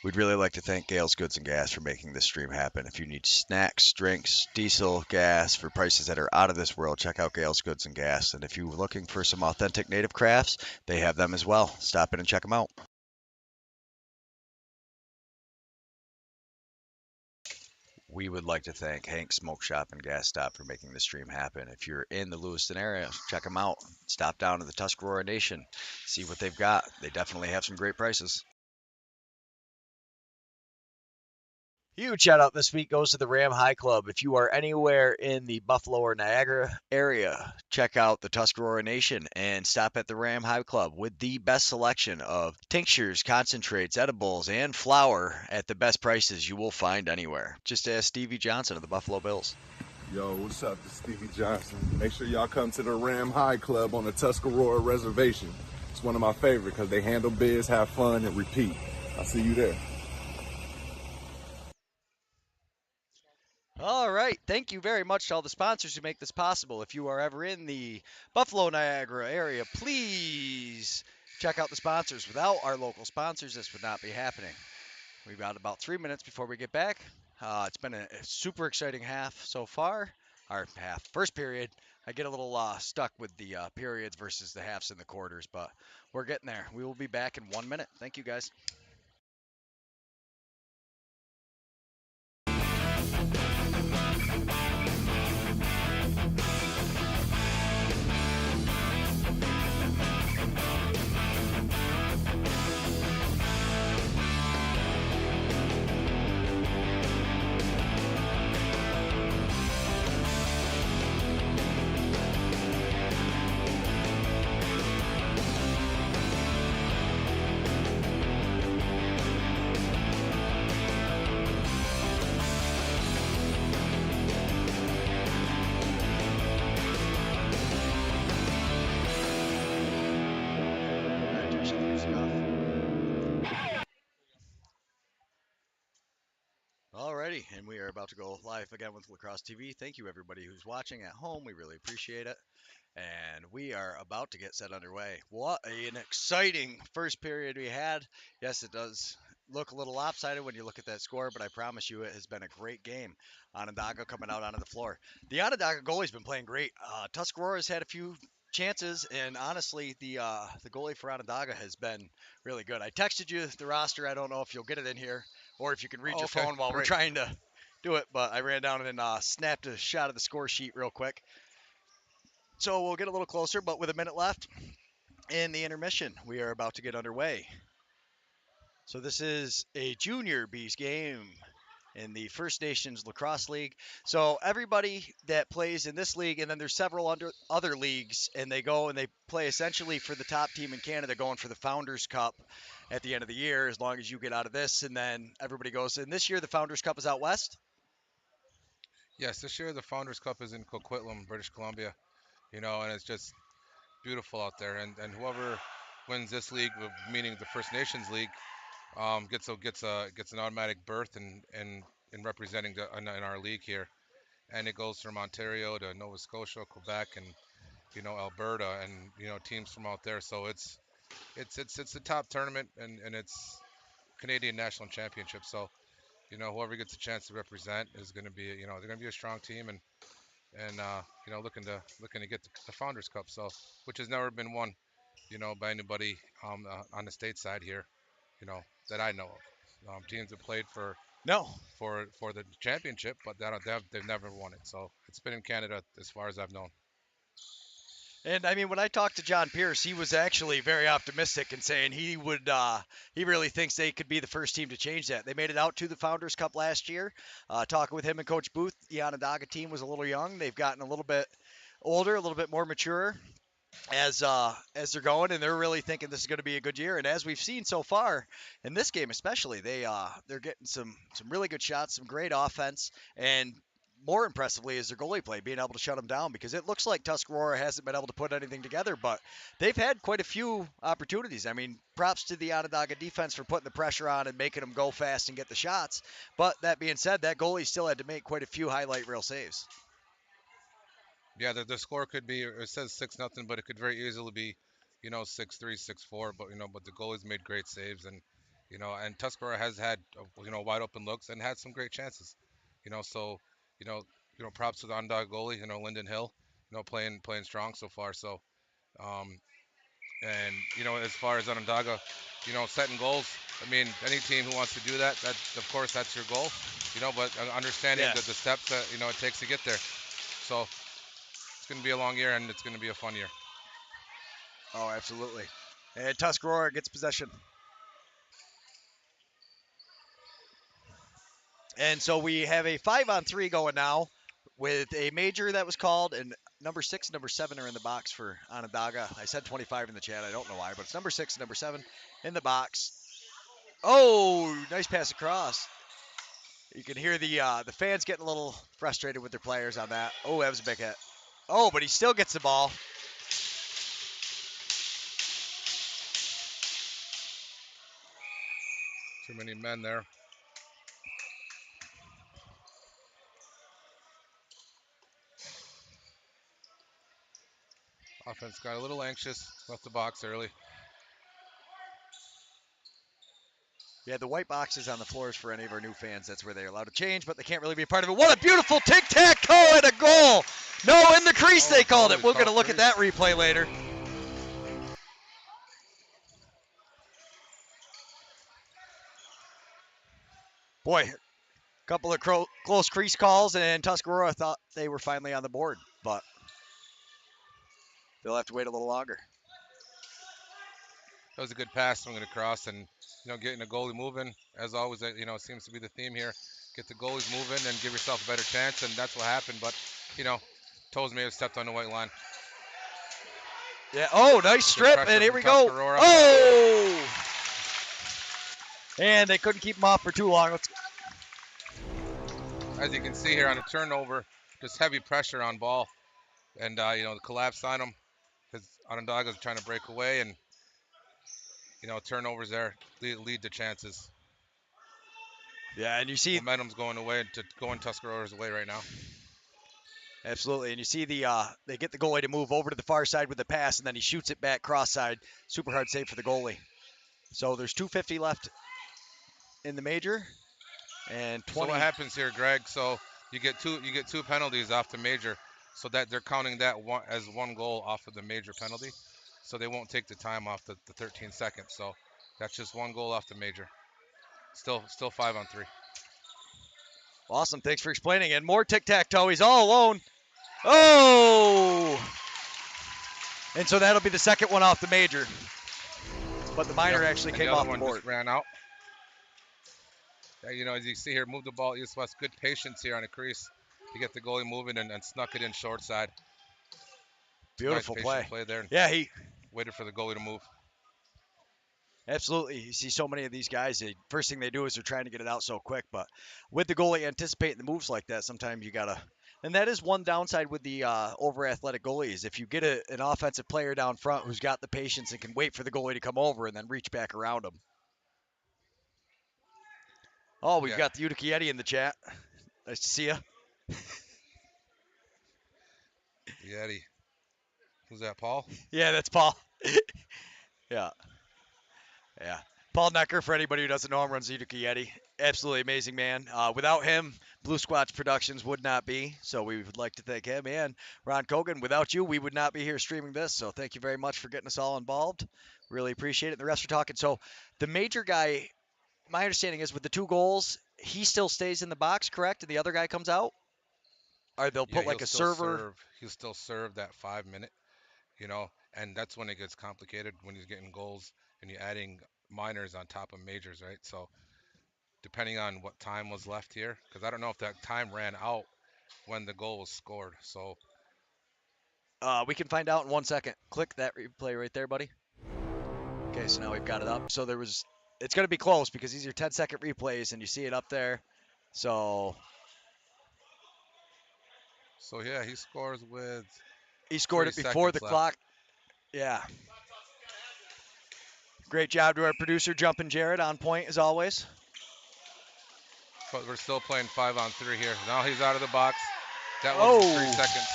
We'd really like to thank Gale's Goods and Gas for making this stream happen. If you need snacks, drinks, diesel, gas for prices that are out of this world, check out Gale's Goods and Gas. And if you're looking for some authentic native crafts, they have them as well. Stop in and check them out. We would like to thank Hank Smoke Shop and Gas Stop for making the stream happen. If you're in the Lewiston area, check them out. Stop down to the Tuscarora Nation, see what they've got. They definitely have some great prices. Huge shout out this week goes to the Ram High Club. If you are anywhere in the Buffalo or Niagara area, check out the Tuscarora Nation and stop at the Ram High Club with the best selection of tinctures, concentrates, edibles, and flour at the best prices you will find anywhere. Just ask Stevie Johnson of the Buffalo Bills. Yo, what's up? This is Stevie Johnson. Make sure y'all come to the Ram High Club on the Tuscarora Reservation. It's one of my favorite because they handle biz, have fun, and repeat. I'll see you there. All right. Thank you very much to all the sponsors who make this possible. If you are ever in the Buffalo, Niagara area, please check out the sponsors. Without our local sponsors, this would not be happening. We've got about 3 minutes before we get back. It's been a super exciting half so far. Our half, first period. I get a little stuck with the periods versus the halves and the quarters, but we're getting there. We will be back in 1 minute. Thank you, guys. Alrighty, and we are about to go live again with Lacrosse TV. Thank you, everybody who's watching at home. We really appreciate it. And we are about to get set underway. What an exciting first period we had. Yes, it does look a little lopsided when you look at that score, but I promise you it has been a great game. Onondaga coming out onto the floor. The Onondaga goalie's been playing great. Tuscarora's had a few chances, and honestly, the goalie for Onondaga has been really good. I texted you the roster. I don't know if you'll get it in here or if you can read Oh, your okay, phone while we're great. trying to do it, but I ran down and snapped a shot of the score sheet real quick. So we'll get a little closer, but with a minute left in the intermission, we are about to get underway. So this is a junior Bees game in the First Nations Lacrosse League. So everybody that plays in this league, and then there's several other leagues, and they go and they play essentially for the top team in Canada, going for the Founders Cup at the end of the year, as long as you get out of this, and then everybody goes. And this year the Founders Cup is out west. Yes, this year the Founders Cup is in Coquitlam, British Columbia. And it's just beautiful out there. And whoever wins this league, meaning the First Nations League, gets an automatic berth in representing in our league here. And it goes from Ontario to Nova Scotia, Quebec, and Alberta, and teams from out there. So it's the top tournament, and it's Canadian National Championship. So whoever gets a chance to represent is going to be they're going to be a strong team, and looking to get the Founders Cup. So which has never been won by anybody on the state side here, that I know of. Teams have played No. for the championship, but they've never won it. So it's been in Canada as far as I've known. And I mean, when I talked to John Pierce, he was actually very optimistic and saying he really thinks they could be the first team to change that. They made it out to the Founders Cup last year. Talking with him and Coach Booth, the Onondaga team was a little young. They've gotten a little bit older, a little bit more mature as they're going, and they're really thinking this is going to be a good year. And as we've seen so far in this game, especially, they're getting some really good shots, some great offense, and more impressively is their goalie play, being able to shut them down, because it looks like Tuscarora hasn't been able to put anything together, but they've had quite a few opportunities. I mean, props to the Onondaga defense for putting the pressure on and making them go fast and get the shots. But that being said, that goalie still had to make quite a few highlight reel saves. Yeah, the score could be, it says 6-0, but it could very easily be 6-3, 6-4. But but the goalies made great saves, and And Tuscarora has had wide open looks and had some great chances. So you know props to the Onondaga goalie, Lyndon Hill, playing strong so far. So um, and as far as Onondaga, setting goals. I mean, any team who wants to do that, of course that's your goal. But understanding Yes. the steps that it takes to get there. So it's going to be a long year and it's going to be a fun year. Oh, absolutely. And Tuscarora gets possession. And so we have a 5-on-3 going now with a major that was called, and number 6 and number 7 are in the box for Onondaga. I said 25 in the chat. I don't know why, but it's number 6 and number 7 in the box. Oh, nice pass across. You can hear the fans getting a little frustrated with their players on that. Oh, that was a big hit. Oh, but he still gets the ball. Too many men there. Offense got a little anxious, left the box early. Yeah, the white boxes on the floors for any of our new fans. That's where they're allowed to change, but they can't really be a part of it. What a beautiful tic-tac-toe and a goal. No, in the crease they called it. We're going to look at that replay later. Boy, a couple of close crease calls, and Tuscarora thought they were finally on the board, but they'll have to wait a little longer. That was a good pass swinging across, and getting the goalie moving. As always, seems to be the theme here. Get the goalies moving and give yourself a better chance, and that's what happened. But toes may have stepped on the white line. Yeah. Oh, nice strip, and here we go. Tuscarora. Oh! And they couldn't keep him off for too long. As you can see here on a turnover, just heavy pressure on ball, and the collapse on him because Onondaga's trying to break away, and turnovers there lead to chances. Yeah, and you see momentum's going Tuscarora's way right now. Absolutely, and you see they get the goalie to move over to the far side with the pass, and then he shoots it back cross side. Super hard save for the goalie. So there's 2:50 left in the major, and 20. So what happens here, Greg? So you get two penalties off the major, so that they're counting that as one goal off of the major penalty. So they won't take the time off the 13 seconds. So that's just one goal off the major. Still 5-on-3. Awesome, thanks for explaining. And more tic-tac-toe. He's all alone. Oh! And so that'll be the second one off the major. But the minor actually came off the board. Just ran out. Yeah, as you see here, move the ball east-west. Good patience here on the crease to get the goalie moving and snuck it in short side. Beautiful nice play there. Yeah, he waited for the goalie to move. Absolutely. You see so many of these guys, first thing they do is they're trying to get it out so quick. But with the goalie anticipating the moves like that, sometimes you got to. And that is one downside with the over-athletic goalies. If you get an offensive player down front who's got the patience and can wait for the goalie to come over and then reach back around him. Oh, we've got the Utica Yeti in the chat. Nice to see you. Yeti. Who's that, Paul? Yeah, that's Paul. Yeah. Paul Necker, for anybody who doesn't know him, runs Utica Yeti. Absolutely amazing man. Without him, Blue Squatch Productions would not be. So we would like to thank him and Ron Kogan. Without you, we would not be here streaming this. So thank you very much for getting us all involved. Really appreciate it. And the rest are talking. So the major guy, my understanding is with the 2 goals, he still stays in the box, correct? And the other guy comes out? Or they'll put like a server. He'll still serve that 5 minute, and that's when it gets complicated when he's getting goals and you're adding minors on top of majors, right? So depending on what time was left here, because I don't know if that time ran out when the goal was scored. So we can find out in 1 second. Click that replay right there, buddy. Okay, so now we've got it up. So it's going to be close because these are 10-second replays, and you see it up there. So yeah, he scores with. He scored it before the clock. Yeah. Great job to our producer, Jumpin' Jared, on point as always. But we're still playing 5-on-3 here. Now he's out of the box. That was 3 seconds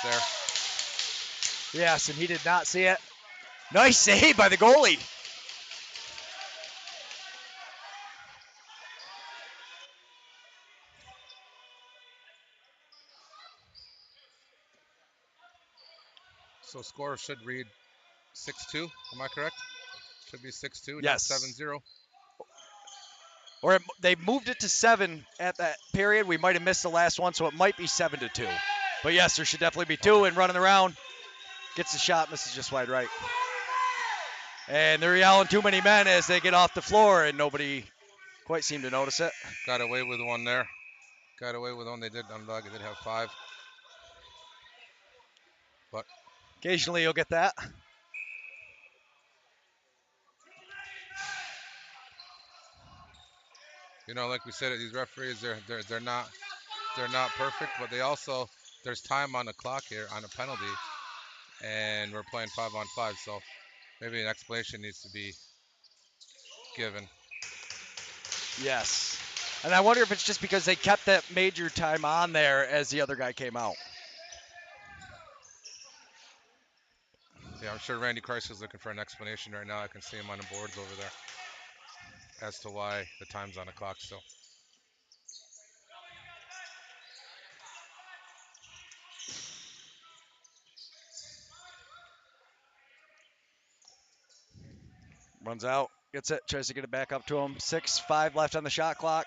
there. Yes, and he did not see it. Nice save by the goalie. So score should read 6-2. Am I correct? Should be 6-2, not Yes. 7-0. Or they moved it to 7 at that period. We might have missed the last one, so it might be 7-2. But yes, there should definitely be 2. Okay. And running around, gets the shot, misses just wide right. And they're yelling too many men as they get off the floor, and nobody quite seemed to notice it. Got away with one there. Got away with one. They did. Onondaga did have 5. But Occasionally you'll get that. like we said, these referees, they're not perfect, but they also, there's time on the clock here on a penalty, and we're playing 5-on-5, so maybe an explanation needs to be given. Yes. And I wonder if it's just because they kept that major time on there as the other guy came out. Yeah, I'm sure Randy Christ is looking for an explanation right now. I can see him on the boards over there as to why the time's on the clock still. Runs out, gets it, tries to get it back up to him. 6-5 left on the shot clock.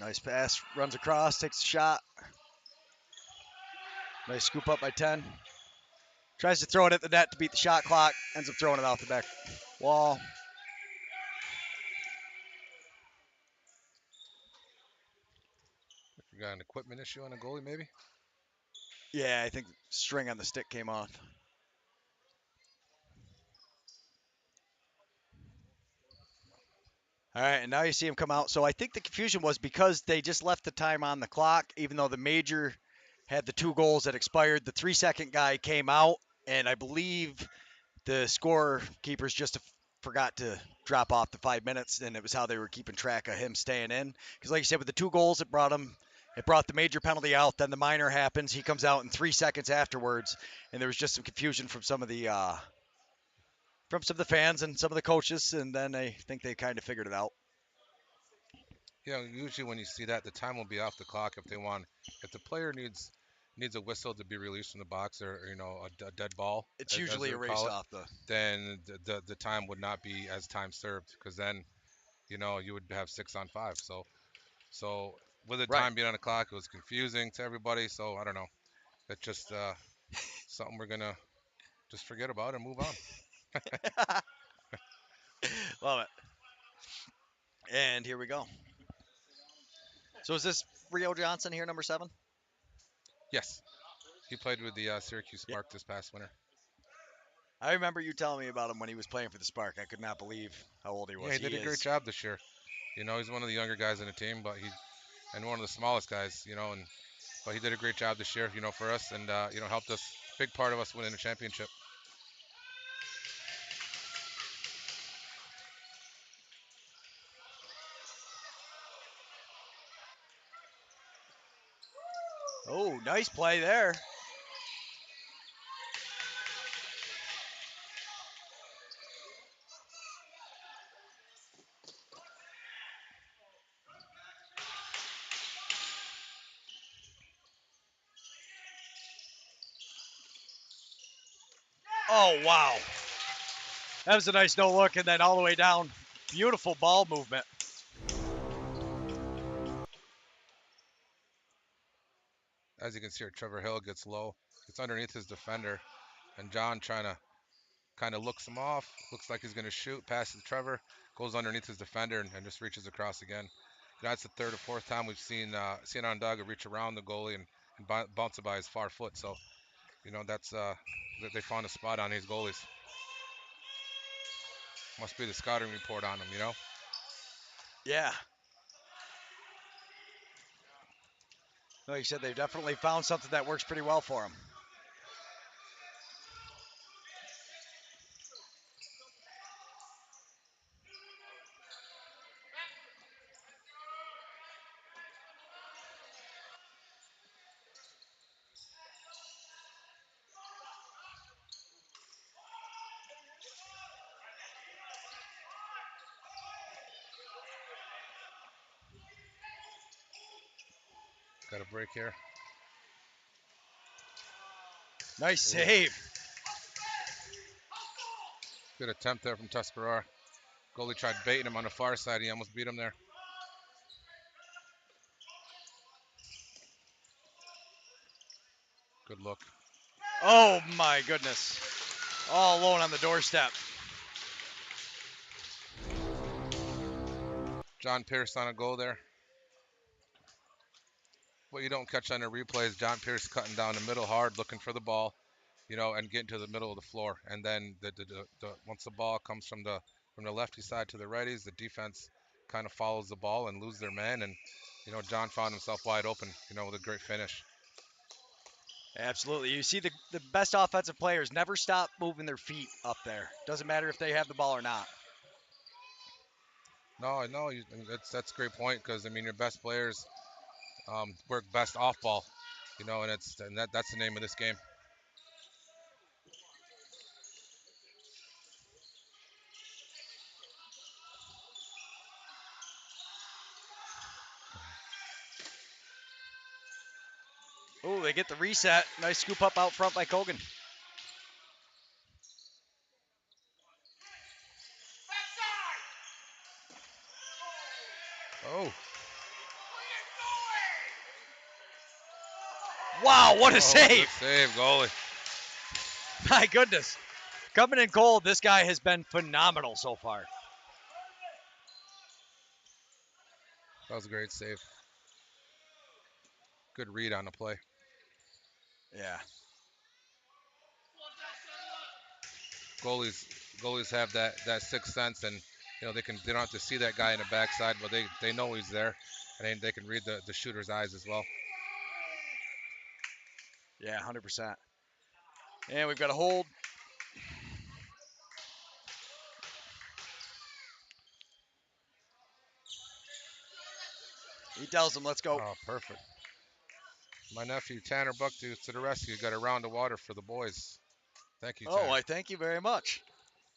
Nice pass, runs across, takes a shot. Nice scoop up by 10. Tries to throw it at the net to beat the shot clock, ends up throwing it off the back wall. If you got an equipment issue on the goalie, maybe? Yeah, I think string on the stick came off. All right, and now you see him come out. So I think the confusion was because they just left the time on the clock, even though the major had the 2 goals that expired. The 3-second guy came out, and I believe the scorekeepers just forgot to drop off the 5 minutes, and it was how they were keeping track of him staying in. Because, like you said, with the 2 goals, it brought the major penalty out. Then the minor happens. He comes out in 3 seconds afterwards, and there was just some confusion from some of the fans and some of the coaches, and then I think they kind of figured it out. Yeah, usually when you see that, the time will be off the clock if the player needs a whistle to be released from the box, or a dead ball. It's as usually they would erased call it, off the. then the time would not be as time served, because then you would have 6-on-5. So with the Right. time being on the clock, it was confusing to everybody. So I don't know. That's just something we're gonna just forget about and move on. Love it. And here we go. So is this Rio Johnson here, number 7? Yes, he played with the Syracuse Yeah. Spark this past winter. I remember you telling me about him when he was playing for the Spark. I could not believe how old he was. Yeah, he did a great job this year. He's one of the younger guys in the team, and one of the smallest guys. But he did a great job this year, for us, and helped us. Big part of us winning the championship. Oh, nice play there. Oh, wow. That was a nice no look, and then all the way down. Beautiful ball movement. As you can see here, Trevor Hill gets low. Gets underneath his defender, and John trying to kind of looks him off. Looks like he's going to shoot. Passes Trevor. Goes underneath his defender and just reaches across again. That's the 3rd or 4th time we've seen Onondaga reach around the goalie and bounce it by his far foot. So, that's they found a spot on these goalies. Must be the scouting report on them. Yeah. Like you said, they've definitely found something that works pretty well for him. Got a break here. Nice Ooh. save. Good attempt there from Tuscarora. Goalie tried baiting him on the far side. He almost beat him there. Good look. Oh my goodness. All alone on the doorstep. John Pierce on a goal there. What you don't catch on the replay is John Pierce cutting down the middle hard, looking for the ball, and getting to the middle of the floor. And then once the ball comes from the lefty side to the righties, the defense kind of follows the ball and lose their man. And John found himself wide open, with a great finish. Absolutely. You see the best offensive players never stop moving their feet up there. Doesn't matter if they have the ball or not. No, I know that's a great point because your best players work best off ball, and that's the name of this game. Oh, they get the reset. Nice scoop up out front by Kogan. Oh. Wow, what a save. Good save, goalie. My goodness. Coming in cold, this guy has been phenomenal so far. That was a great save. Good read on the play. Yeah. Goalies have that sixth sense, and they don't have to see that guy in the backside, but they know he's there, and they can read the shooter's eyes as well. Yeah, 100%. And we've got a hold. He tells him, let's go. Oh, perfect. My nephew Tanner Buck to the rescue. Got a round of water for the boys. Thank you, Tanner. Oh, I thank you very much.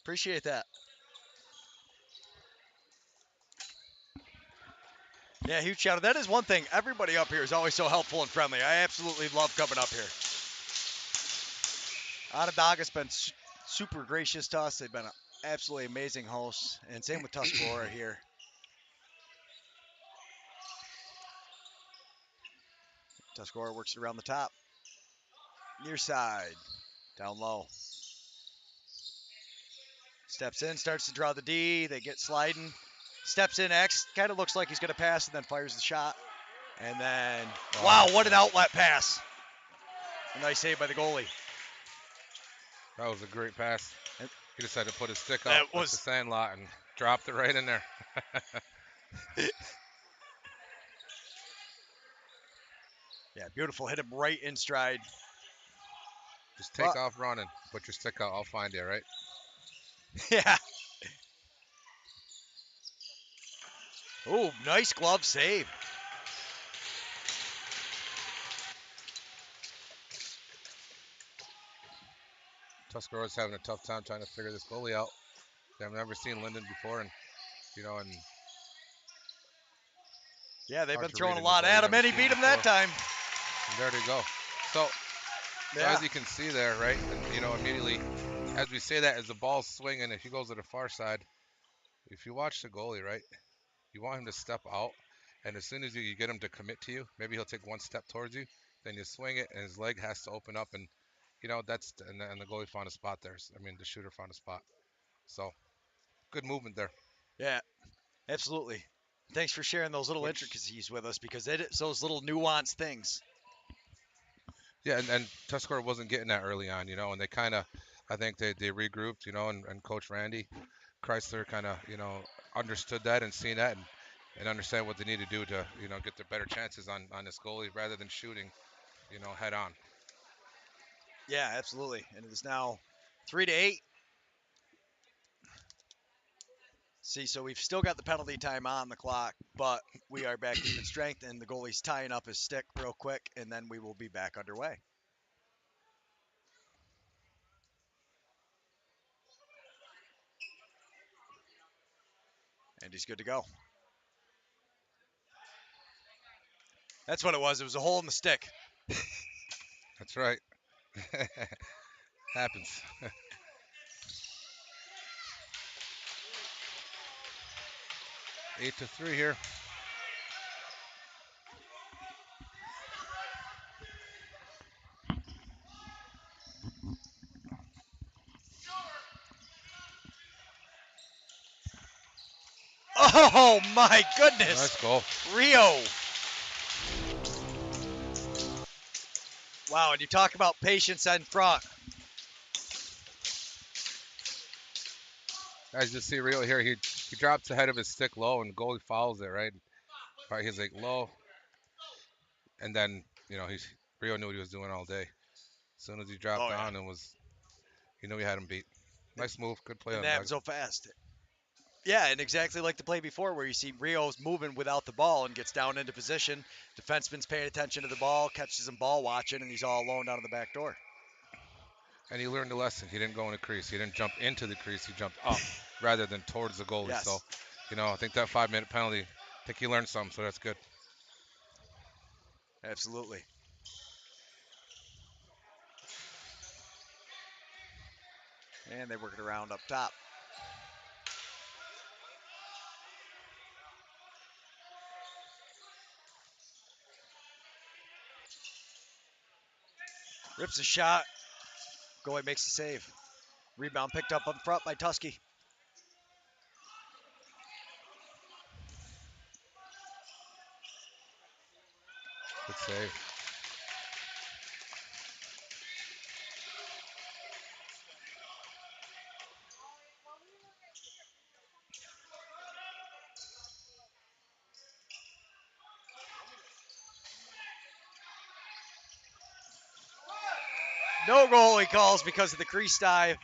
Appreciate that. Yeah, huge shout out. That is one thing. Everybody up here is always so helpful and friendly. I absolutely love coming up here. Onondaga's been super gracious to us. They've been absolutely amazing hosts. And same with Tuscarora here. Tuscarora works it around the top. Near side. Down low. Steps in, starts to draw the D. They get sliding. Steps in X. Kind of looks like he's going to pass and then fires the shot. And then, wow, what an outlet pass. A nice save by the goalie. That was a great pass. He decided to put his stick That up was the sand lot and dropped it right in there. Yeah, beautiful. Hit him right in stride. Just take off running. Put your stick out. I'll find you, right? Yeah. Oh, nice glove save. Tuscarora's having a tough time trying to figure this goalie out. They've never seen Linden before, and yeah, they've been hard to throwing read a in lot goal you've at him, never and he seen beat him before. that time. And there they go. So Yeah. as you can see there, right, and immediately as we say that, as the ball's swinging, if he goes to the far side, if you watch the goalie, right, you want him to step out, and as soon as you get him to commit to you, maybe he'll take one step towards you, then you swing it, and his leg has to open up, and and the goalie found a spot there. The shooter found a spot. So good movement there. Yeah, absolutely. Thanks for sharing those little intricacies with us because it's those little nuanced things. Yeah, and Tuscarora wasn't getting that early on, and they kind of, I think they regrouped, and Coach Randy Chrysler kind of, understood that and seen that and understand what they need to do to, get their better chances on this goalie rather than shooting, head on. Yeah, absolutely. And it is now 3-8. See, so we've still got the penalty time on the clock, but we are back even strength, and the goalie's tying up his stick real quick, and then we will be back underway. And he's good to go. That's what it was. It was a hole in the stick. That's right. Happens. 8-3 here. Oh my goodness. Nice goal. Rio. Wow, and you talk about patience in front. Guys, just see Rio here. He drops the head of his stick low, and goalie follows it, right? Right, he's like low, and then Rio knew what he was doing all day. As soon as he dropped Oh yeah. down, he knew he had him beat. Nice move, good play And on that happened Onondaga. so fast. Yeah, and exactly like the play before where you see Rio's moving without the ball and gets down into position. Defenseman's paying attention to the ball, catches him ball watching, and he's all alone down in the back door. And he learned a lesson. He didn't go in the crease. He didn't jump into the crease. He jumped up rather than towards the goalie. So, Yes, I think that 5-minute penalty, I think he learned something. So that's good. absolutely. And they work it around up top. Rips a shot. Goalie makes the save. Rebound picked up front by Tusky. Good save. No goal he calls because of the crease dive.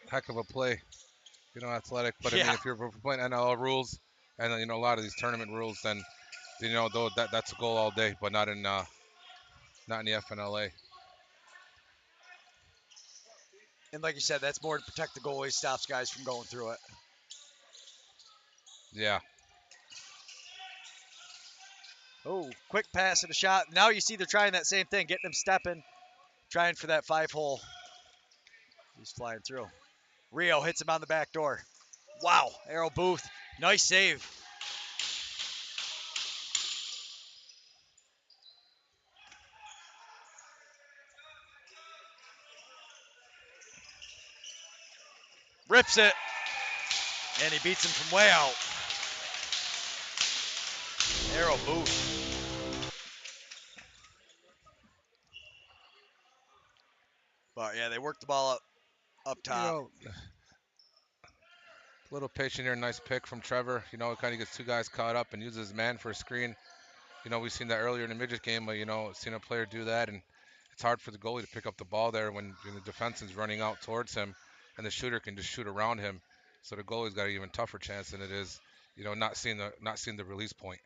Heck of a play. Athletic. But I mean, Yeah, if you're playing NLL rules and a lot of these tournament rules, then though that's a goal all day. But not in the FNLA. and like you said, that's more to protect the goalie, stops guys from going through it. Yeah. Oh, quick pass and a shot. Now you see they're trying that same thing, getting him stepping, trying for that 5-hole. He's flying through. Rio hits him on the back door. Wow, Arrow Booth, nice save. Rips it, and he beats him from way out. Arrow Booth. But yeah, they work the ball up You top. know, a little patient here. Nice pick from Trevor. It kind of gets two guys caught up and uses his man for a screen. We've seen that earlier in the midget game, but seen a player do that, and it's hard for the goalie to pick up the ball there when the defense is running out towards him, and the shooter can just shoot around him. So the goalie's got an even tougher chance than it is, not seeing the release point.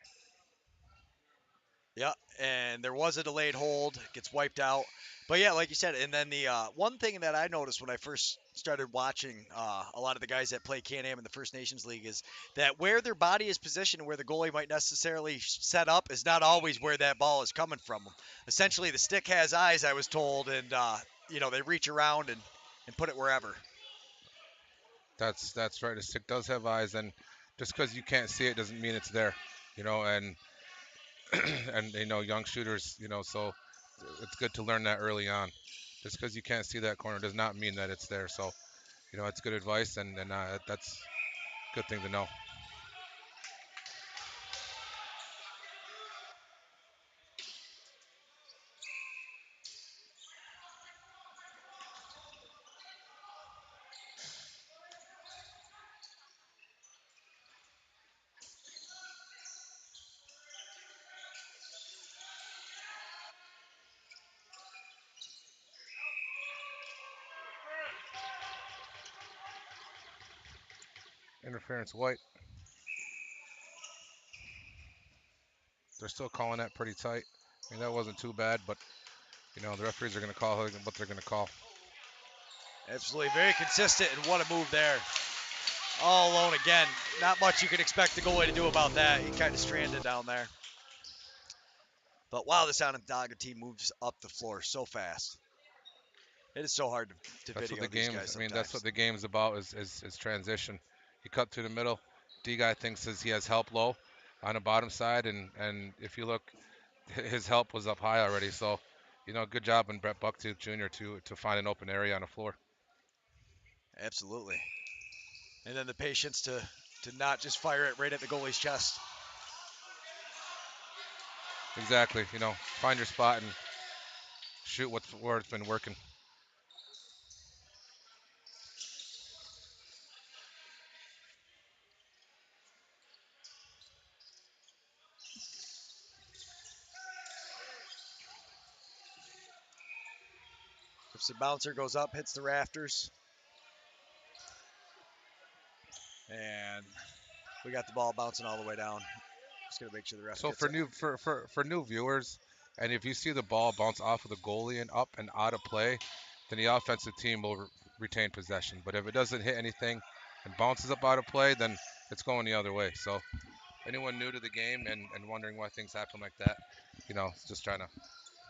Yeah, and there was a delayed hold, gets wiped out. But yeah, like you said, and then the one thing that I noticed when I first started watching a lot of the guys that play Can-Am in the First Nations League is that where their body is positioned, where the goalie might necessarily set up, is not always where that ball is coming from. Essentially, the stick has eyes, I was told, and they reach around and put it wherever. That's right. The stick does have eyes, and just because you can't see it doesn't mean it's there. And and young shooters, so it's good to learn that early on. Just because you can't see that corner does not mean that it's there. So it's good advice, and that's a good thing to know. Interference white. They're still calling that pretty tight. I mean, that wasn't too bad, but the referees are going to call what they're going to call. Absolutely, very consistent, and what a move there. all alone again. Not much you can expect the goalie to do about that. He kind of stranded down there. But wow, this Onondaga team moves up the floor so fast. It is so hard to That's what video the these game's. guys I mean, that's what sometimes. the game's about is transition. You cut through the middle. D guy thinks he has help low on the bottom side, and if you look, his help was up high already. So, good job on Brett Bucktooth Jr. to find an open area on the floor. Absolutely. And then the patience to not just fire it right at the goalie's chest. Exactly. Find your spot and shoot where it's been working. If the bouncer goes up, hits the rafters, and we got the ball bouncing all the way down. Just gonna make sure the ref So gets for it. new viewers, and if you see the ball bounce off of the goalie and up and out of play, then the offensive team will retain possession. But if it doesn't hit anything and bounces up out of play, then it's going the other way. So anyone new to the game and wondering why things happen like that, just trying to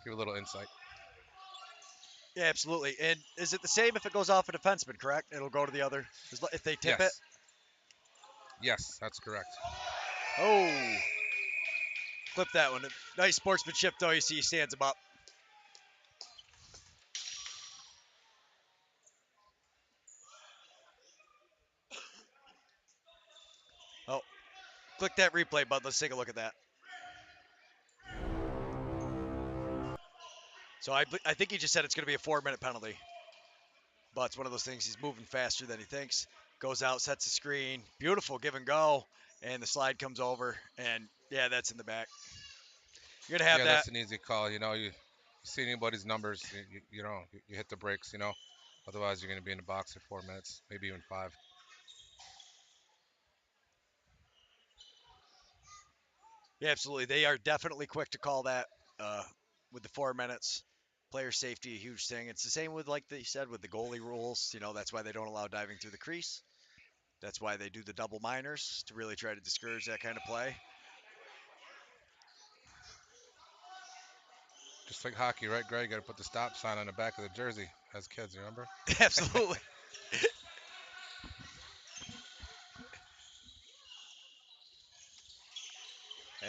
give a little insight. Yeah, absolutely. And is it the same if it goes off a defenseman? Correct. It'll go to the other. If they tip it. Yes, yes, that's correct. Oh, clip that one. Nice sportsmanship though. You see, he stands him up. Oh, click that replay button. Let's take a look at that. So I think he just said it's going to be a 4-minute penalty. But it's one of those things. He's moving faster than he thinks. Goes out, sets the screen. Beautiful give and go. And the slide comes over. And yeah, that's in the back. You're going to have Yeah, that. that's an easy call. You see anybody's numbers, you hit the brakes. Otherwise you're going to be in the box for 4 minutes, maybe even 5. Yeah, absolutely. They are definitely quick to call that uh, with the 4 minutes. Player safety, a huge thing. It's the same with, like they said, with the goalie rules. That's why they don't allow diving through the crease. That's why they do the double minors to really try to discourage that kind of play. Just like hockey, right, Greg? Got to put the stop sign on the back of the jersey as kids, remember? Absolutely.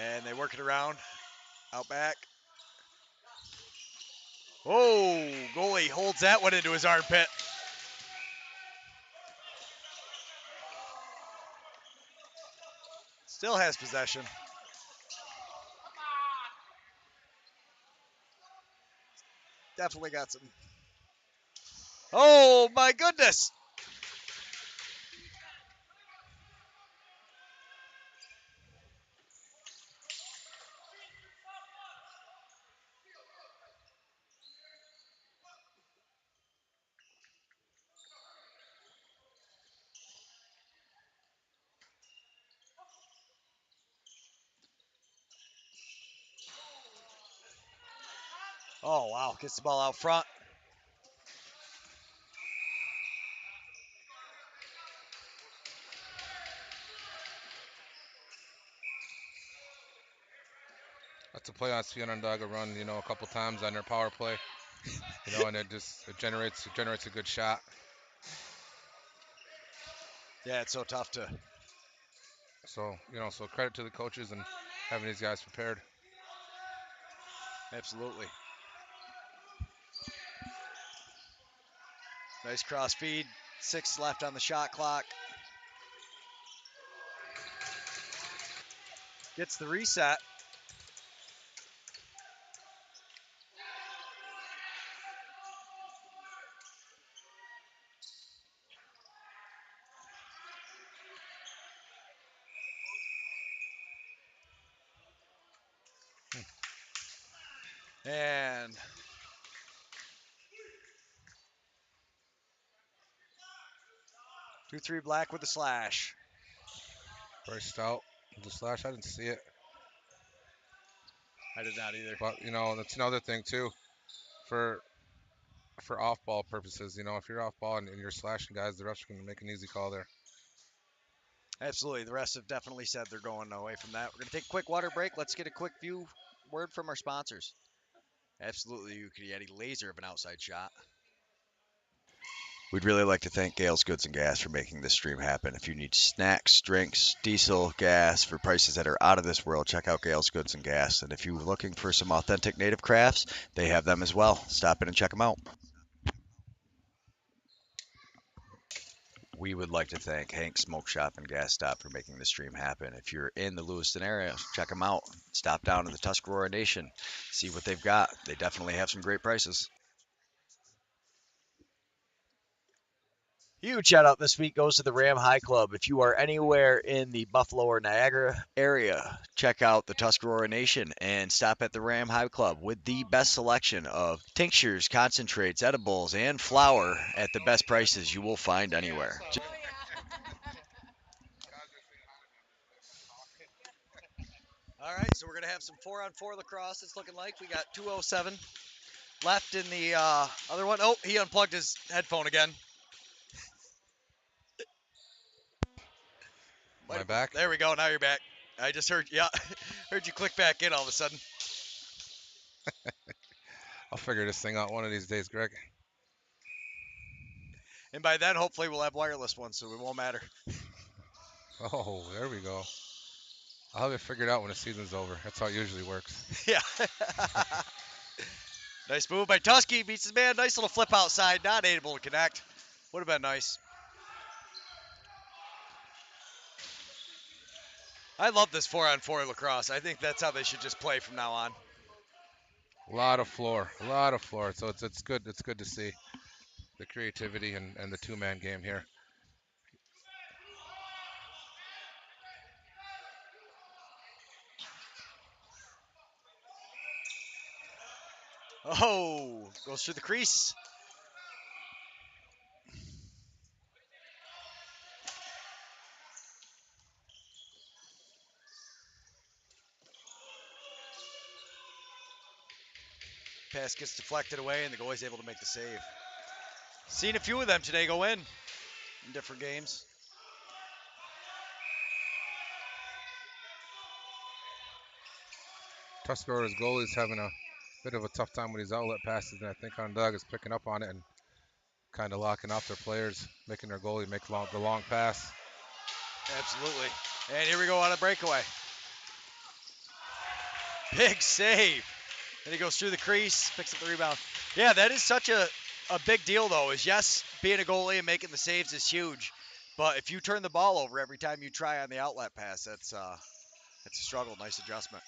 And they work it around out back. Oh, goalie holds that one into his armpit. Still has possession. Definitely got some. Oh my goodness. Oh wow, gets the ball out front. That's a play on Onondaga run, a couple times on their power play, and it generates a good shot. Yeah, it's so tough to. So credit to the coaches and having these guys prepared. Absolutely. Nice cross feed. 6 left on the shot clock. Gets the reset. And 2-3 black with a slash. Very stout. The slash, I didn't see it. I did not either. But, that's another thing, too, for off-ball purposes. If you're off-ball and you're slashing guys, the refs are going to make an easy call there. Absolutely. The rest have definitely said they're going away from that. We're going to take a quick water break. Let's get a quick word from our sponsors. Absolutely, you could get a laser of an outside shot. We'd really like to thank Gale's Goods and Gas for making this stream happen. If you need snacks, drinks, diesel, gas for prices that are out of this world, check out Gale's Goods and Gas. And if you're looking for some authentic native crafts, they have them as well. Stop in and check them out. We would like to thank Hank Smoke Shop and Gas Stop for making this stream happen. If you're in the Lewiston area, check them out. Stop down to the Tuscarora Nation, see what they've got. They definitely have some great prices. Huge shout out this week goes to the Ram High Club. If you are anywhere in the Buffalo or Niagara area, check out the Tuscarora Nation and stop at the Ram High Club with the best selection of tinctures, concentrates, edibles, and flour at the best prices you will find anywhere. All right, so we're going to have some 4-on-4 lacrosse, it's looking like. We got 2:07 left in the other one. Oh, he unplugged his headphone again. Am I back? There we go. Now you're back. I just heard, yeah, heard you click back in all of a sudden. I'll figure this thing out one of these days, Greg. And by then, hopefully, we'll have wireless ones, so it won't matter. Oh, there we go. I'll have it figured out when the season's over. That's how it usually works. Yeah. Nice move by Tusky. Beats his man. Nice little flip outside. Not able to connect. Would have been nice. I love this 4-on-4 lacrosse. I think that's how they should just play from now on. A lot of floor. So it's good. It's good to see the creativity and the two-man game here. Oh, goes through the crease. Pass gets deflected away, and the goalie's able to make the save. Seen a few of them today go in different games. Tuscarora's goalie's having a bit of a tough time with his outlet passes, and I think Onondaga is picking up on it and kind of locking off their players, making their goalie make the long pass. Absolutely. And here we go on a breakaway. Big save. And he goes through the crease, picks up the rebound. Yeah, that is such a big deal, though, is yes, being a goalie and making the saves is huge. But if you turn the ball over every time you try on the outlet pass, that's a struggle. Nice adjustment.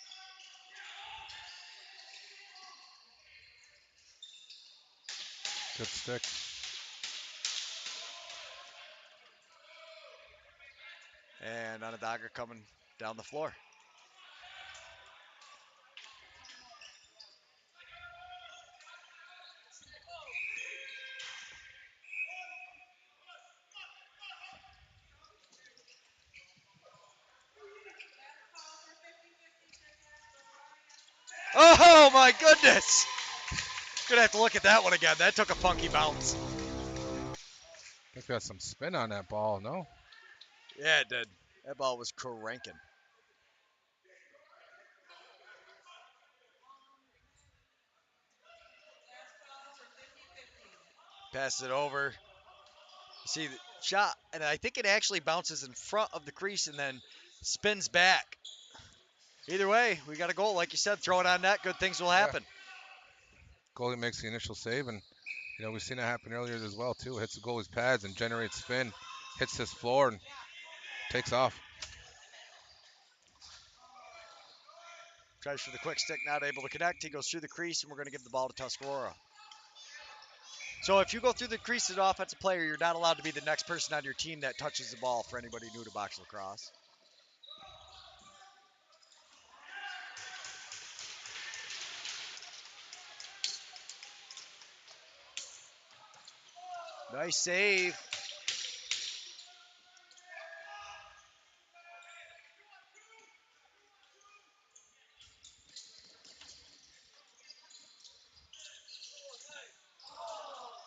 Good stick. And Onondaga coming down the floor. Oh, my goodness. Gonna have to look at that one again. That took a funky bounce. I think we had some spin on that ball, no? Yeah, it did. That ball was cranking. Passes it over. You see the shot, and I think it actually bounces in front of the crease and then spins back. Either way, we got a goal. Like you said, throw it on net. Good things will happen. Yeah. Goalie makes the initial save, and we've seen it happen earlier as well too. Hits the goalie's pads and generates spin, hits his floor and takes off. Tries for the quick stick, not able to connect. He goes through the crease, and we're going to give the ball to Tuscarora. So if you go through the crease as an offensive player, you're not allowed to be the next person on your team that touches the ball for anybody new to box lacrosse. Nice save.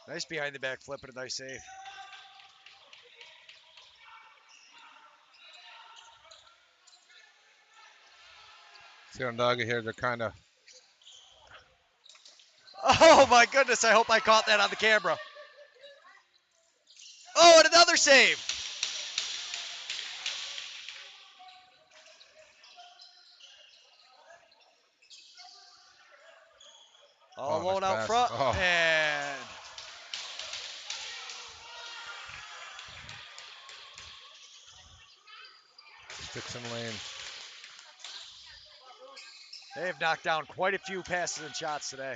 Nice behind the back flip and a nice save. See Onondaga here, they're kind of. Oh my goodness, I hope I caught that on the camera. Oh, and another save. All Oh, nice alone out pass. front, Oh, and sticks in lane. they have knocked down quite a few passes and shots today.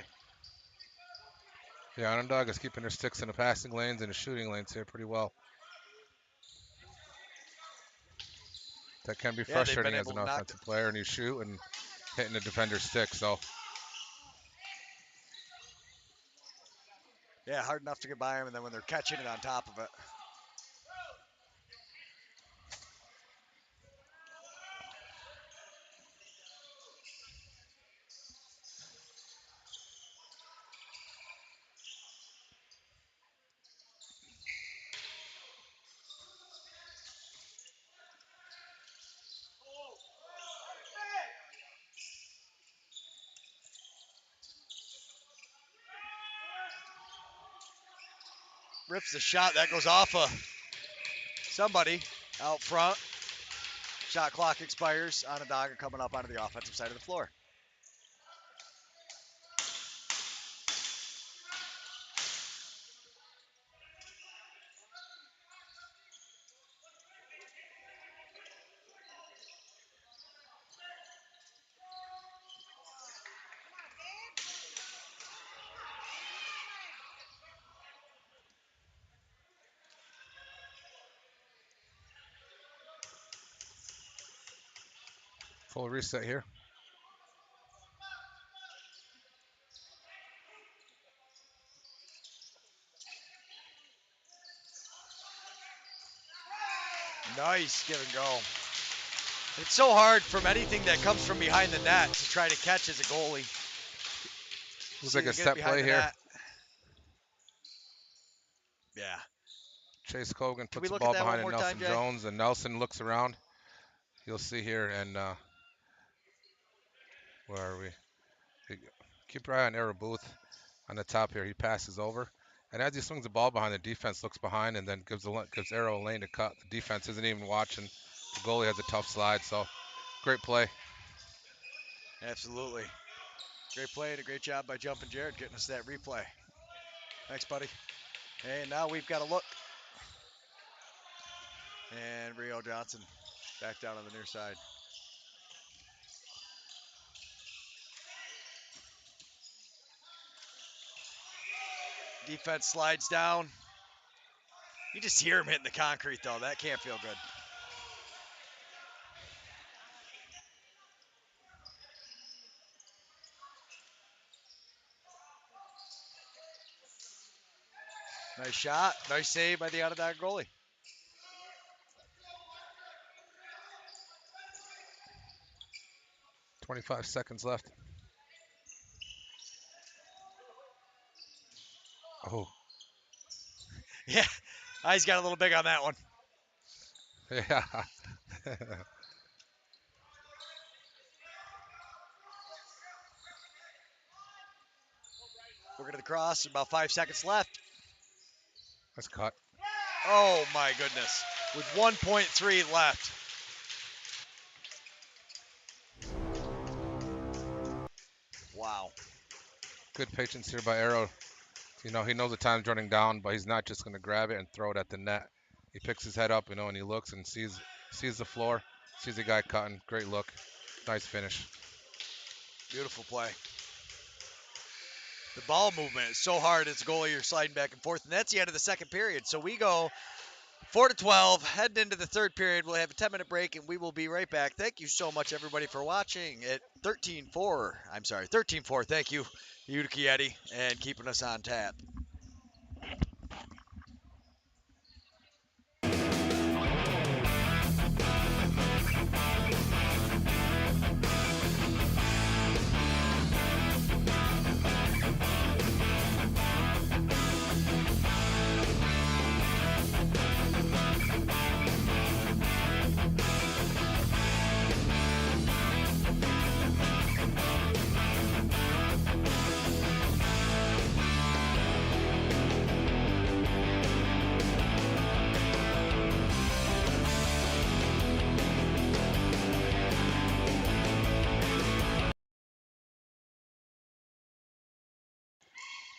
Yeah, Onondaga's keeping their sticks in the passing lanes and the shooting lanes here pretty well. That can be Yeah, they've been frustrating as able an to knock. offensive player, and you shoot and hitting the defender's stick. So Yeah, hard enough to get by them, and then when they're catching it on top of it. Rips the shot that goes off of somebody out front. Shot clock expires. Onondaga coming up onto the offensive side of the floor. full reset here. Nice give and go. It's so hard from anything that comes from behind the net to try to catch as a goalie. Looks See like to a get it set behind play the here. net. Yeah. Chase Cogan Can we puts the look at ball that one behind more Nelson time, Jay? Jones, and Nelson looks around. You'll see here, and where are we? Keep your eye on Arrow Booth on the top here. He passes over, and as he swings the ball behind, the defense looks behind and then gives Arrow a lane to cut. The defense isn't even watching. The goalie has a tough slide, so great play. Absolutely. Great play and a great job by Jumpin' Jared getting us that replay. Thanks, buddy. And now we've got a look. And Rio Johnson back down on the near side. Defense slides down. You just hear him hitting the concrete, though. That can't feel good. Nice shot. Nice save by the Onondaga goalie. .25 seconds left. Oh, Yeah, eyes got a little big on that one. yeah. We're going to the cross. About 5 seconds left. That's cut. Oh, my goodness. With 1.3 left. Wow. Good patience here by Arrow. You know, he knows the time's running down, but he's not just going to grab it and throw it at the net. He picks his head up, you know, and he looks and sees the floor, sees the guy cutting. Great look. Nice finish. Beautiful play. The ball movement is so hard as a goalie. You're sliding back and forth, and that's the end of the second period. So we go 4-12, heading into the third period. We'll have a 10-minute break, and we will be right back. Thank you so much, everybody, for watching at 13-4. I'm sorry, 13-4. Thank you, Utica Eddie, and keeping us on tap.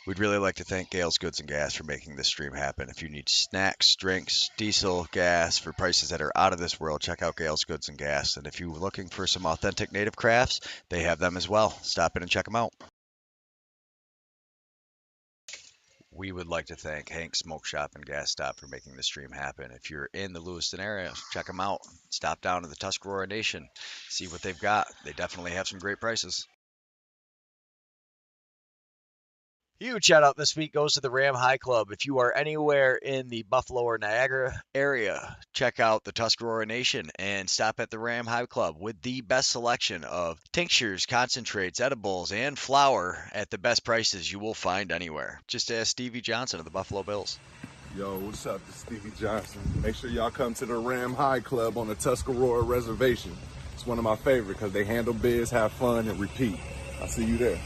We'd really like to thank Gale's Goods and Gas for making this stream happen. If you need snacks, drinks, diesel, gas for prices that are out of this world, check out Gale's Goods and Gas. And if you're looking for some authentic native crafts, they have them as well. Stop in and check them out. We would like to thank Hank Smoke Shop and Gas Stop for making the stream happen. If you're in the Lewiston area, check them out. Stop down to the Tuscarora Nation, see what they've got. They definitely have some great prices. Huge shout out this week goes to the Ram High Club. If you are anywhere in the Buffalo or Niagara area, check out the Tuscarora Nation and stop at the Ram High Club with the best selection of tinctures, concentrates, edibles, and flour at the best prices you will find anywhere. Just ask Stevie Johnson of the Buffalo Bills. Yo, what's up? This is Stevie Johnson. Make sure y'all come to the Ram High Club on the Tuscarora Reservation. It's one of my favorite because they handle biz, have fun, and repeat. I'll see you there.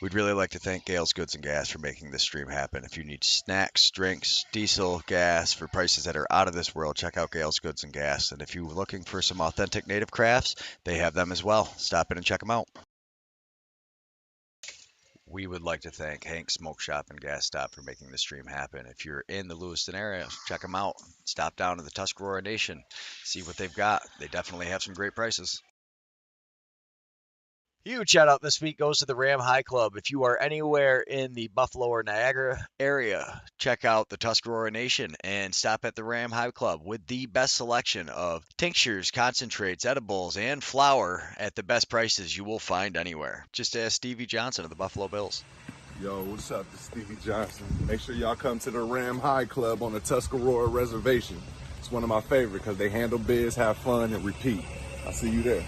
We'd really like to thank Gales Goods and Gas for making this stream happen. If you need snacks, drinks, diesel, gas for prices that are out of this world, check out Gales Goods and Gas. And if you're looking for some authentic native crafts, they have them as well. Stop in and check them out. We would like to thank Hank Smoke Shop and Gas Stop for making the stream happen. If you're in the Lewiston area, check them out. Stop down to the Tuscarora Nation, see what they've got. They definitely have some great prices. Huge shout out this week goes to the Ram High Club. If you are anywhere in the Buffalo or Niagara area, check out the Tuscarora Nation and stop at the Ram High Club with the best selection of tinctures, concentrates, edibles, and flour at the best prices you will find anywhere. Just ask Stevie Johnson of the Buffalo Bills. Yo, what's up? This is Stevie Johnson. Make sure y'all come to the Ram High Club on the Tuscarora Reservation. It's one of my favorite because they handle biz, have fun, and repeat. I'll see you there.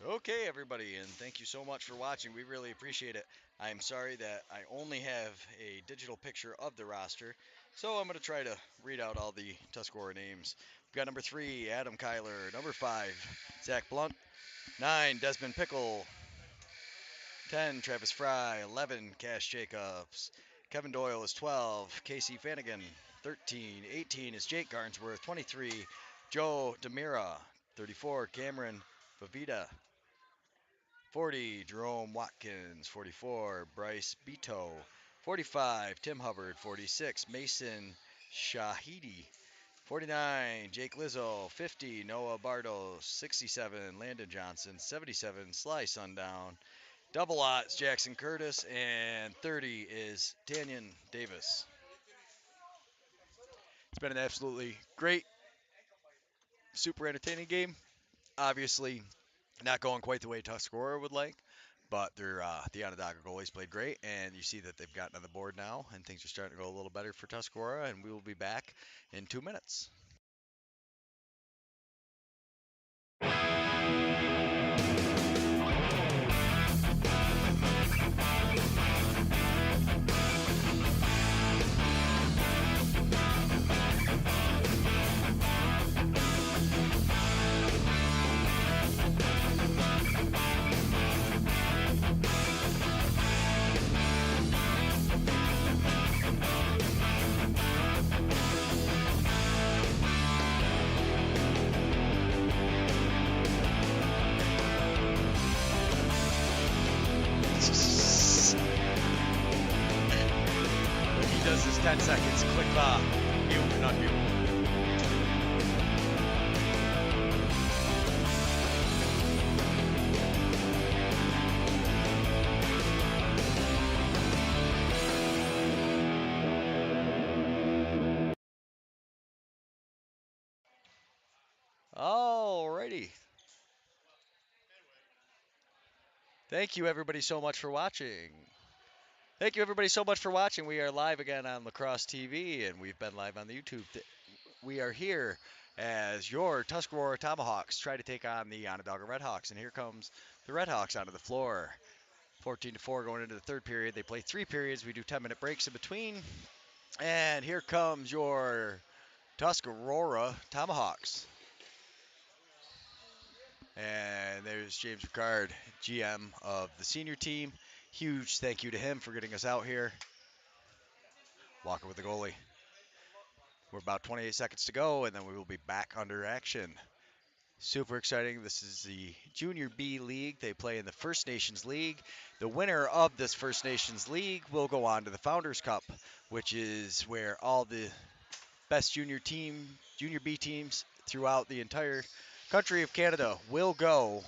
Okay, everybody, and thank you so much for watching. We really appreciate it. I'm sorry that I only have a digital picture of the roster, so I'm going to try to read out all the Tuscarora names. We've got number 3, Adam Kyler. Number 5, Zach Blunt. 9, Desmond Pickle. 10, Travis Fry. 11, Cash Jacobs. Kevin Doyle is 12. Casey Flanagan, 13. 18 is Jake Garnsworth. 23, Joe Demira. 34, Cameron Vavita. 40, Jerome Watkins. 44, Bryce Beto. 45, Tim Hubbard. 46, Mason Shahidi. 49, Jake Lizzo. 50, Noah Bardos. 67, Landon Johnson. 77, Sly Sundown. Double odds, Jackson Curtis. And 30 is Tanyan Davis. It's been an absolutely great, super entertaining game. Obviously, not going quite the way Tuscarora would like, but the Onondaga goalies played great, and you see that they've gotten on the board now, and things are starting to go a little better for Tuscarora, and we will be back in 2 minutes. When he does his 10 seconds, click mute and unmute. Alrighty. Thank you everybody so much for watching. Thank you everybody so much for watching. We are live again on Lacrosse TV, and we've been live on the YouTube. We are here as your Tuscarora Tomahawks try to take on the Onondaga Redhawks, and here comes the Redhawks onto the floor. 14-4 going into the third period. They play 3 periods. We do 10-minute breaks in between. And here comes your Tuscarora Tomahawks. And there's James Ricard, GM of the senior team. Huge thank you to him for getting us out here. Walker with the goalie. We're about 28 seconds to go, and then we will be back under action. Super exciting. This is the Junior B League. They play in the First Nations League. The winner of this First Nations League will go on to the Founders Cup, which is where all the best Junior B teams throughout the entire country of Canada will go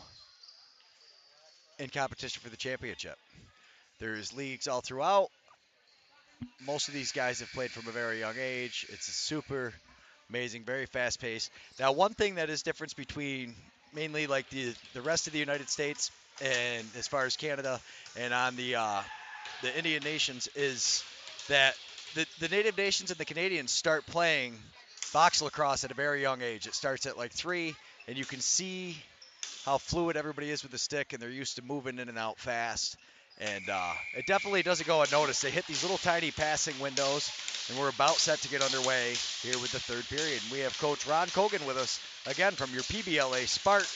in competition for the championship. There's leagues all throughout. Most of these guys have played from a very young age. It's a super amazing, very fast paced. Now, one thing that is difference between mainly like the rest of the United States and as far as Canada and on the Indian nations is that the Native nations and the Canadians start playing box lacrosse at a very young age. It starts at like 3, and you can see how fluid everybody is with the stick, and they're used to moving in and out fast. And it definitely doesn't go unnoticed. They hit these little tiny passing windows, and we're about set to get underway here with the third period. And we have Coach Ron Kogan with us again from your PBLA Spark,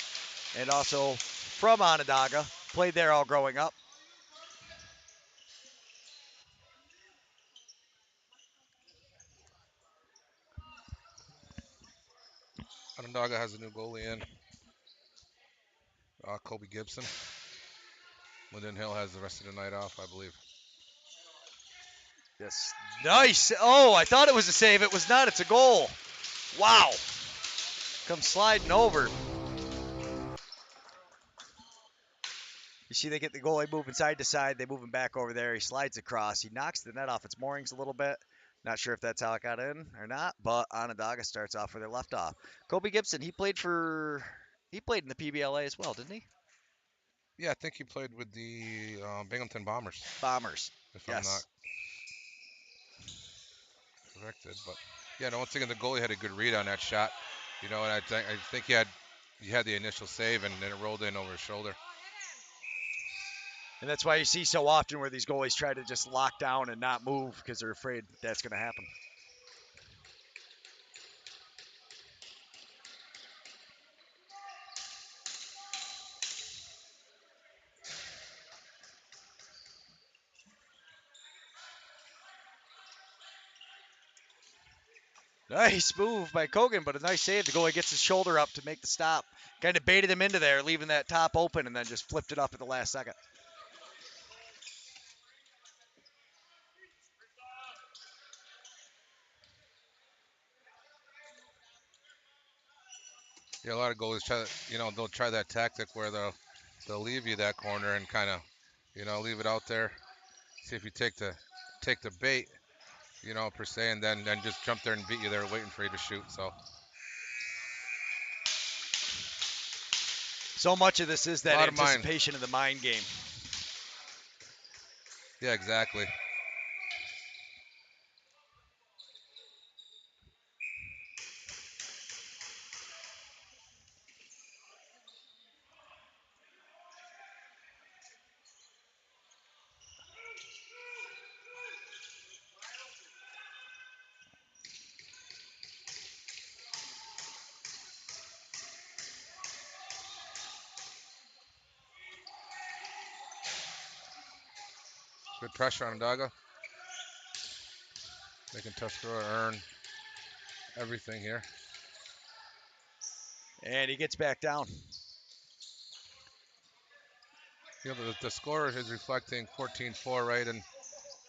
and also from Onondaga. Played there all growing up. Onondaga has a new goalie in, Kobe Gibson. Linden Hill has the rest of the night off, I believe. Yes, nice. Oh, I thought it was a save. It was not. It's a goal. Wow. Comes sliding over. You see they get the goalie moving side to side. They move him back over there. He slides across. He knocks the net off its moorings a little bit. Not sure if that's how it got in or not, but Onondaga starts off where they left off. Kobe Gibson, he played in the PBLA as well, didn't he? Yeah, I think he played with the Binghamton Bombers, Bombers. if I'm not Yes. corrected. But yeah, no, once again, the goalie had a good read on that shot. And I think he had the initial save, and then it rolled in over his shoulder. And that's why you see so often where these goalies try to just lock down and not move because they're afraid that's going to happen. Nice move by Kogan, but a nice save. The goalie gets his shoulder up to make the stop. Kind of baited him into there, leaving that top open, and then just flipped it up at the last second. Yeah, a lot of goalies they'll try that tactic where they'll leave you that corner and kind of, leave it out there. See if you take the bait, per se, and then just jump there and beat you there, waiting for you to shoot. So much of this is A that lot of mind. anticipation of the mind game. Yeah, exactly. Good pressure on Onondaga. Making Tuscarora earn everything here. And he gets back down. The score is reflecting 14-4, right?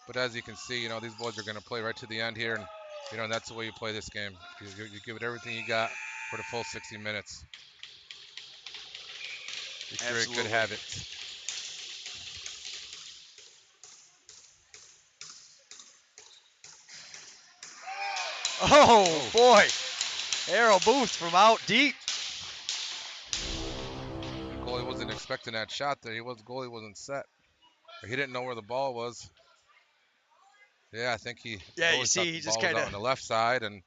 But as you can see, these boys are going to play right to the end here, and that's the way you play this game. You give it everything you got for the full 60 minutes. You create Absolutely. good habits. Oh, boy. Arrow Booth from out deep. The goalie wasn't expecting that shot there. Goalie wasn't set. He didn't know where the ball was. Yeah, I think the Yeah, you goalie thought see, he the just ball was kind out of. on the left side and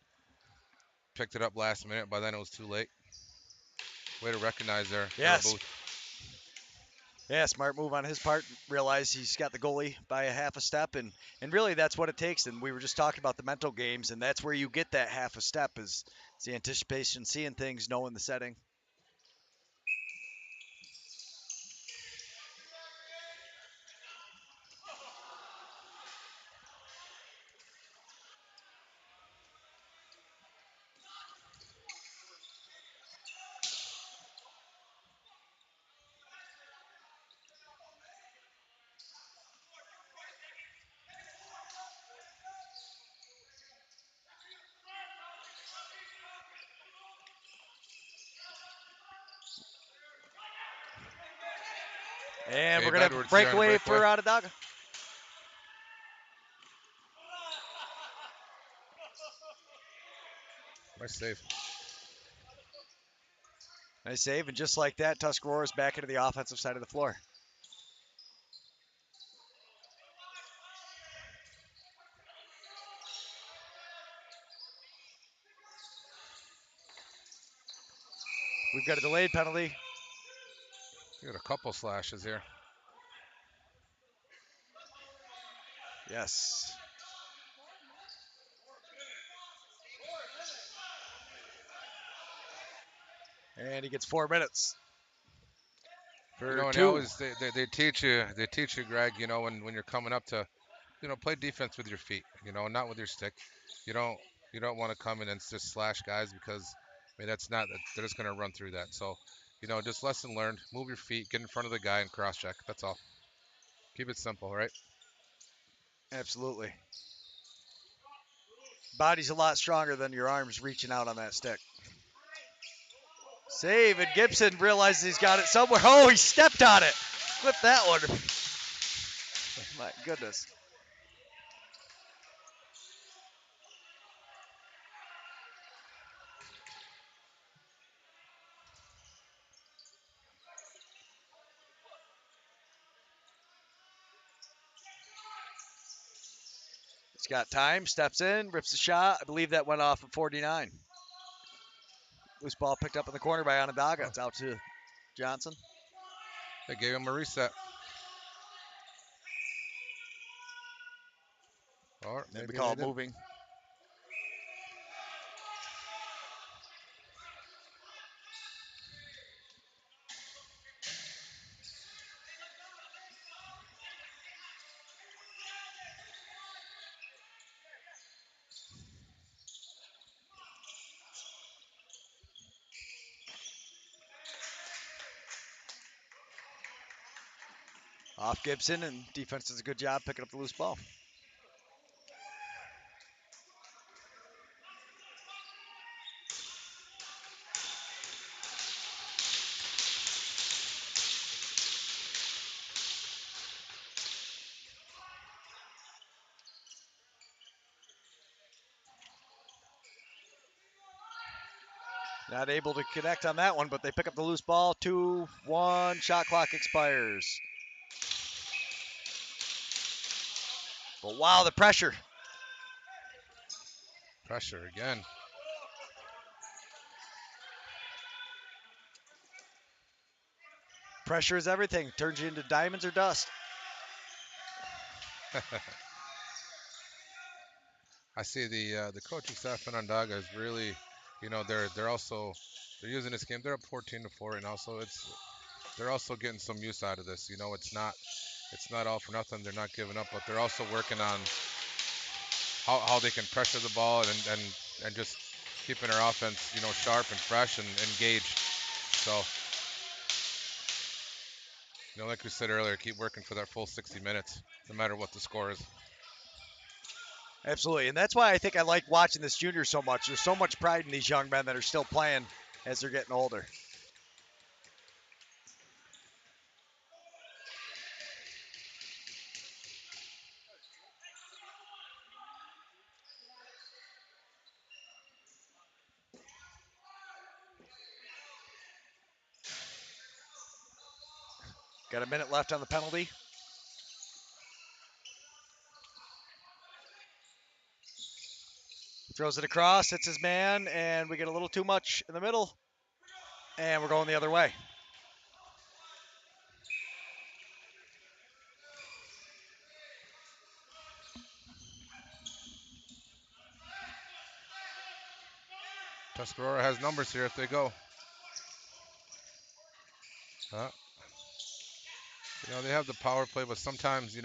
picked it up last minute. By then it was too late. Way to recognize there, Arrow Yes. Booth. Yeah, smart move on his part. Realize he's got the goalie by a half a step, and really that's what it takes. And we were just talking about the mental games, and that's where you get that half a step is the anticipation, seeing things, knowing the setting. And we're Gabe gonna have a Edwards here on the breakaway for breakaway. Onondaga. Nice save. Nice save, and just like that, Tuscarora is back into the offensive side of the floor. We've got a delayed penalty. We got a couple slashes here. Yes. And he gets 4 minutes You for know, and 2. they teach you, Greg. You know, when you're coming up to, play defense with your feet. Not with your stick. You don't you don't want to come in and just slash guys because, I mean, they're just gonna run through that. So, just lesson learned. Move your feet, get in front of the guy, and cross check. That's all. Keep it simple, right? Absolutely. Body's a lot stronger than your arms reaching out on that stick. Save, and Gibson realizes he's got it somewhere. Oh, he stepped on it. Flip that one. My goodness. He's got time, steps in, rips the shot. I believe that went off at 49. Loose ball picked up in the corner by Onondaga. Oh, It's out to Johnson. they gave him a reset. Or Then we maybe call they it didn't. moving. Off Gibson, and defense does a good job picking up the loose ball. Not able to connect on that one, but they pick up the loose ball. 2-1, shot clock expires. But wow, the pressure. Pressure again. Pressure is everything. Turns you into diamonds or dust. I see the coaching staff in Onondaga is really, they're using this game. They're up 14-4 right now, so they're also getting some use out of this. It's not all for nothing. They're not giving up, but they're also working on how they can pressure the ball and just keeping their offense, sharp and fresh and engaged. So, like we said earlier, keep working for that full 60 minutes, no matter what the score is. Absolutely, and that's why I think I like watching this junior so much. There's so much pride in these young men that are still playing as they're getting older. Got a minute left on the penalty. Throws it across, hits his man, and we get a little too much in the middle, and we're going the other way. Tuscarora has numbers here if they go. They have the power play, but sometimes,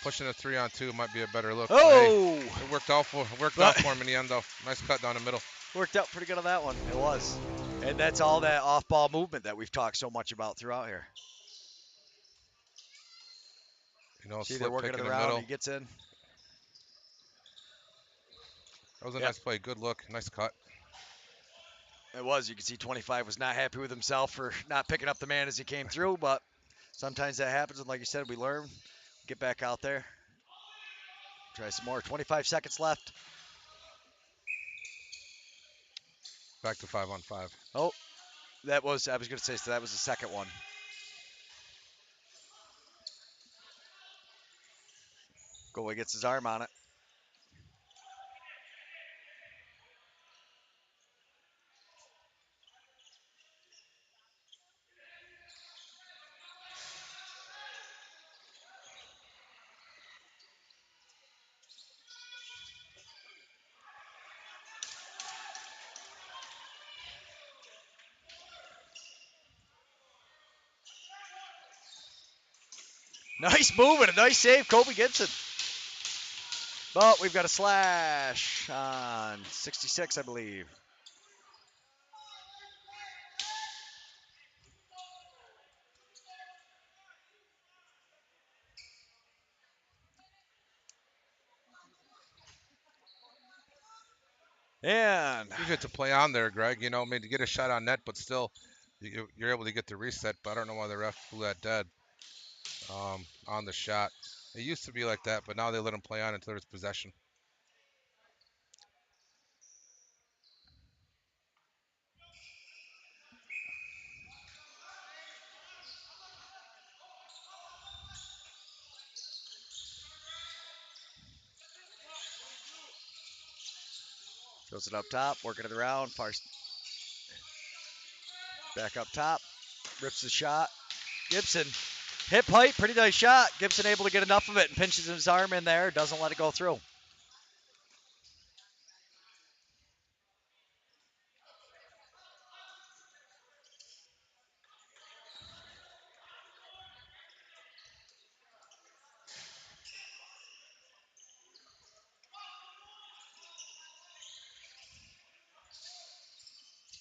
pushing a 3-on-2 might be a better look. But hey, Oh! it worked out for him in the end, though. Nice cut down the middle. Worked out pretty good on that one. It was. And that's all that off-ball movement that we've talked so much about throughout here. See, they're Slip working pick it in the around. middle. He gets in. That was a Yep. nice play. Good look. Nice cut. It was. You can see 25 was not happy with himself for not picking up the man as he came through, but sometimes that happens. And like you said, we learn. Get back out there. Try some more. 25 seconds left. Back to 5-on-5. Oh, I was going to say, so that was the second one. Goalie gets his arm on it. Nice move and a nice save, Kobe Gibson. But we've got a slash on 66, I believe. And Usually to play on there, Greg. You know, I mean, to get a shot on net, but still, you're able to get the reset. But I don't know why the ref blew that dead on the shot. It used to be like that, but now they let him play on until there's possession. throws it up top, working it around, back up top, rips the shot. Gibson, hip height, pretty nice shot. Gibson able to get enough of it and pinches his arm in there, doesn't let it go through.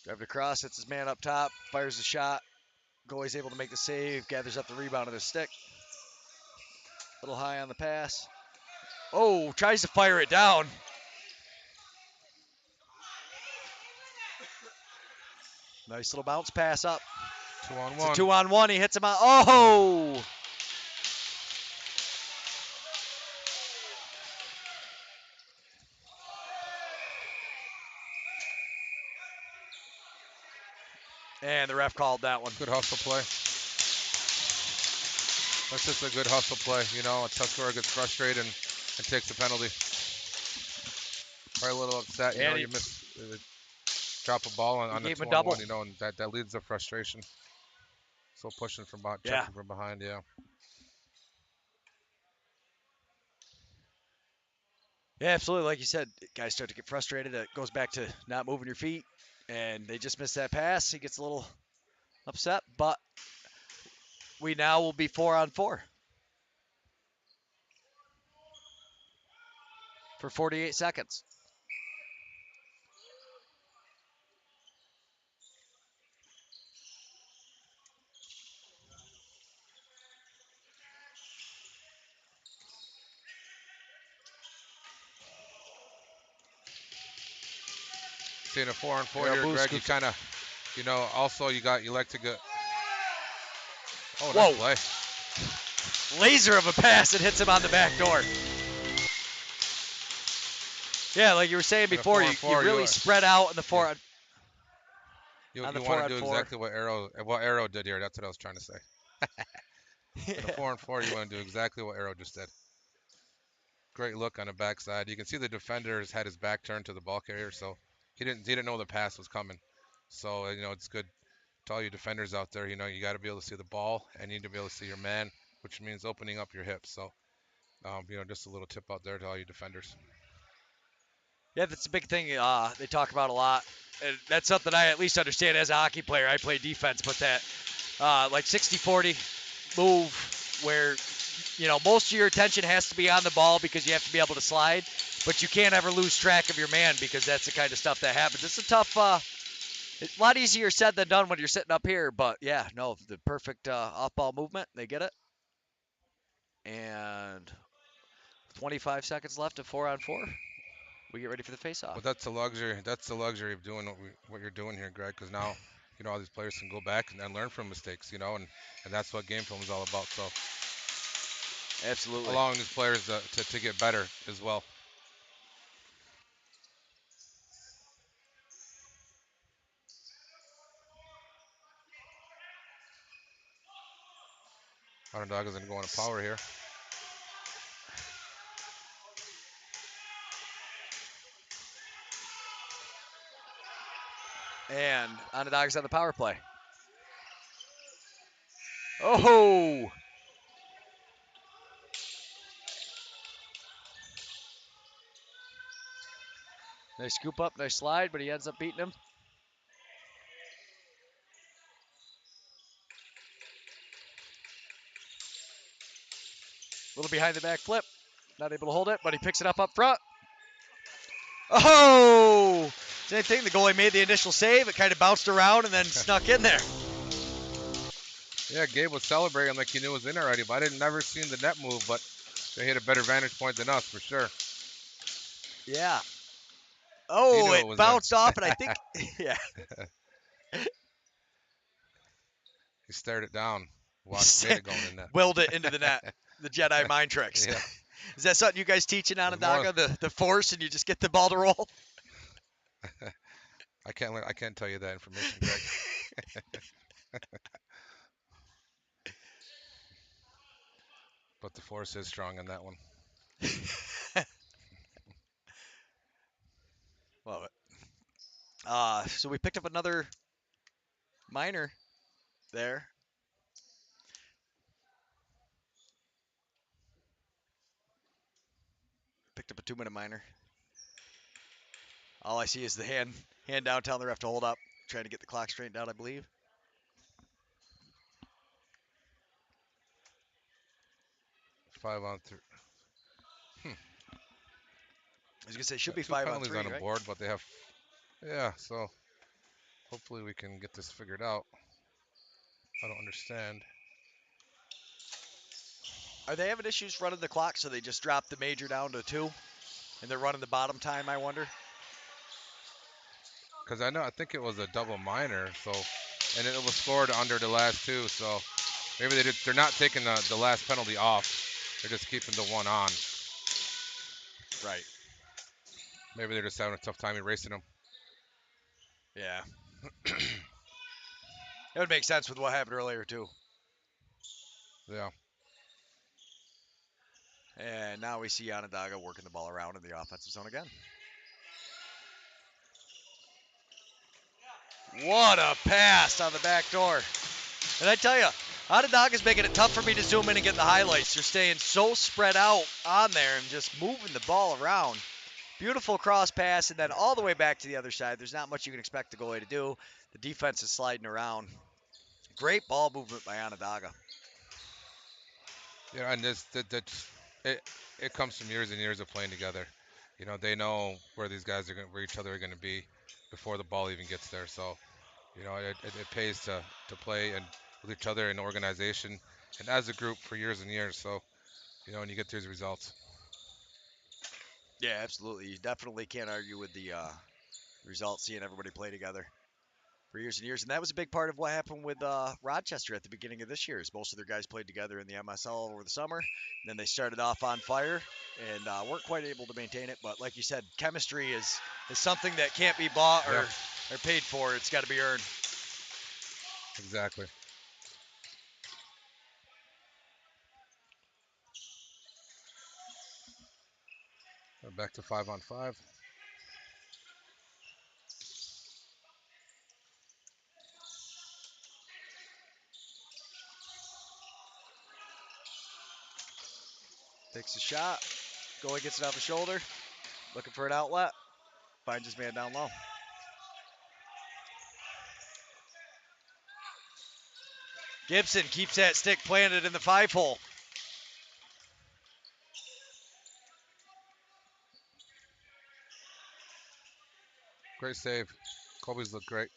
Drive it across, hits his man up top, fires the shot. Goalie's able to make the save, gathers up the rebound on his stick. A little high on the pass. Oh, tries to fire it down. Nice little bounce pass up. 2-on-1. It's a 2-on-1. He hits him out. Oh! And the ref called that one. Good hustle play. That's just a good hustle play. You know, Tuscarora gets frustrated and takes a penalty. Probably a little upset. You know, you miss drop a ball on the 2-on-1. You know, and that leads to frustration. So pushing from behind, checking from behind. Yeah. Yeah, absolutely. Like you said, guys start to get frustrated. It goes back to not moving your feet, and they just missed that pass. He gets a little upset, but we now will be 4-on-4 for 48 seconds. Seeing a 4-on-4 here, Greg, you kind of, you know, also you like to get. Oh, nice play. Laser of a pass. It hits him on the back door. Yeah, like you were saying before, you really spread out in the 4 on. You want to do exactly what Arrow did here. That's what I was trying to say. In a 4-on-4, you want to do exactly what Arrow just did. Great look on the backside. You can see the defender has had his back turned to the ball carrier, so he didn't know the pass was coming. So you know, it's good to all you defenders out there. You know, you got to be able to see the ball and you need to be able to see your man, which means opening up your hips. So you know, just a little tip out there to all you defenders. Yeah, that's a big thing they talk about a lot. And that's something I at least understand as a hockey player. I play defense, but that like 60-40 move where, you know, most of your attention has to be on the ball because you have to be able to slide, but you can't ever lose track of your man because that's the kind of stuff that happens. It's a tough, it's a lot easier said than done when you're sitting up here, but yeah, no, the perfect off-ball movement. They get it. And 25 seconds left at 4-on-4. We get ready for the face-off. But that's the luxury. That's the luxury of doing what you're doing here, Greg. Because now, you know, all these players can go back and learn from mistakes. You know, and that's what game film is all about. So, absolutely, allowing these players to get better as well. Onondaga's gonna go on a power here. And Onondaga's on the power play. Oh! Nice scoop up, nice slide, but he ends up beating him. Little behind the back flip. Not able to hold it, but he picks it up front. Oh! Same thing. The goalie made the initial save. It kind of bounced around and then snuck in there. Yeah, Gabe was celebrating like he knew it was in already, but I didn't never seen the net move, but they hit a better vantage point than us for sure. Yeah. He Oh, knew it it was in. bounced off, and I think, yeah. He stared it down, made it going in net. Willed it into the net. The Jedi mind tricks. Yeah. Is that something you guys teach in It was more. Onondaga? The force, and you just get the ball to roll? I can't tell you that information, Greg. But the force is strong in that one. Love it. So we picked up another minor there. Picked up a 2-minute minor. All I see is the hand down, telling the ref to hold up, trying to get the clock straightened out, I believe. Five on three. I was gonna say should Got be two 5 on penalties 3, on the right? board, but they have. Yeah, so hopefully we can get this figured out. I don't understand. Are they having issues running the clock, so they just dropped the major down to 2, and they're running the bottom time? I wonder. Because I think it was a double minor, so and it was scored under the last two, so maybe they're not taking the last penalty off. They're just keeping the one on. Right. Maybe they're just having a tough time erasing them. Yeah. That would make sense with what happened earlier too. Yeah. And now we see Onondaga working the ball around in the offensive zone again. What a pass on the back door. And I tell you, Onondaga's making it tough for me to zoom in and get the highlights. They're staying so spread out on there and just moving the ball around. Beautiful cross pass, and then all the way back to the other side. There's not much you can expect the goalie to do. The defense is sliding around. Great ball movement by Onondaga. Yeah, and it comes from years and years of playing together. You know, they know where these guys are where each other are going to be before the ball even gets there. So, you know, it pays to play and with each other in organization and as a group for years and years. So, you know, and you get these results. Yeah, absolutely. You definitely can't argue with the results, seeing everybody play together for years and years. And that was a big part of what happened with Rochester at the beginning of this year. Is most of their guys played together in the MSL over the summer. And then they started off on fire and weren't quite able to maintain it. But like you said, chemistry is something that can't be bought Yeah, or paid for. It's got to be earned. exactly. Back to 5-on-5. Takes a shot. Goalie gets it off the shoulder. Looking for an outlet. Finds his man down low. Gibson keeps that stick planted in the 5-hole. Great save. Kobe's looked great.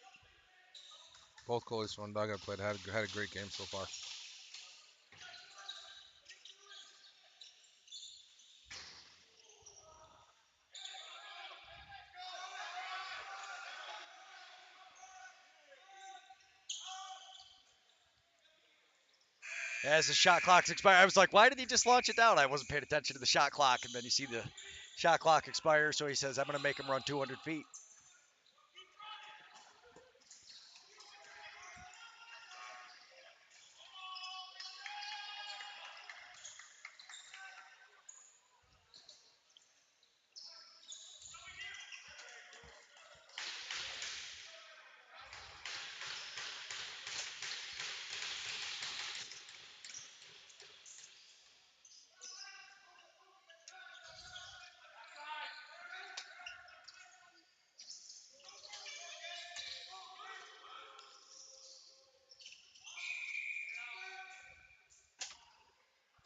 Both goalies from Onondaga played had a great game so far. As the shot clock's expired, I was like, why did he just launch it down? I wasn't paying attention to the shot clock, and then you see the shot clock expire, so he says, I'm going to make him run 200 feet.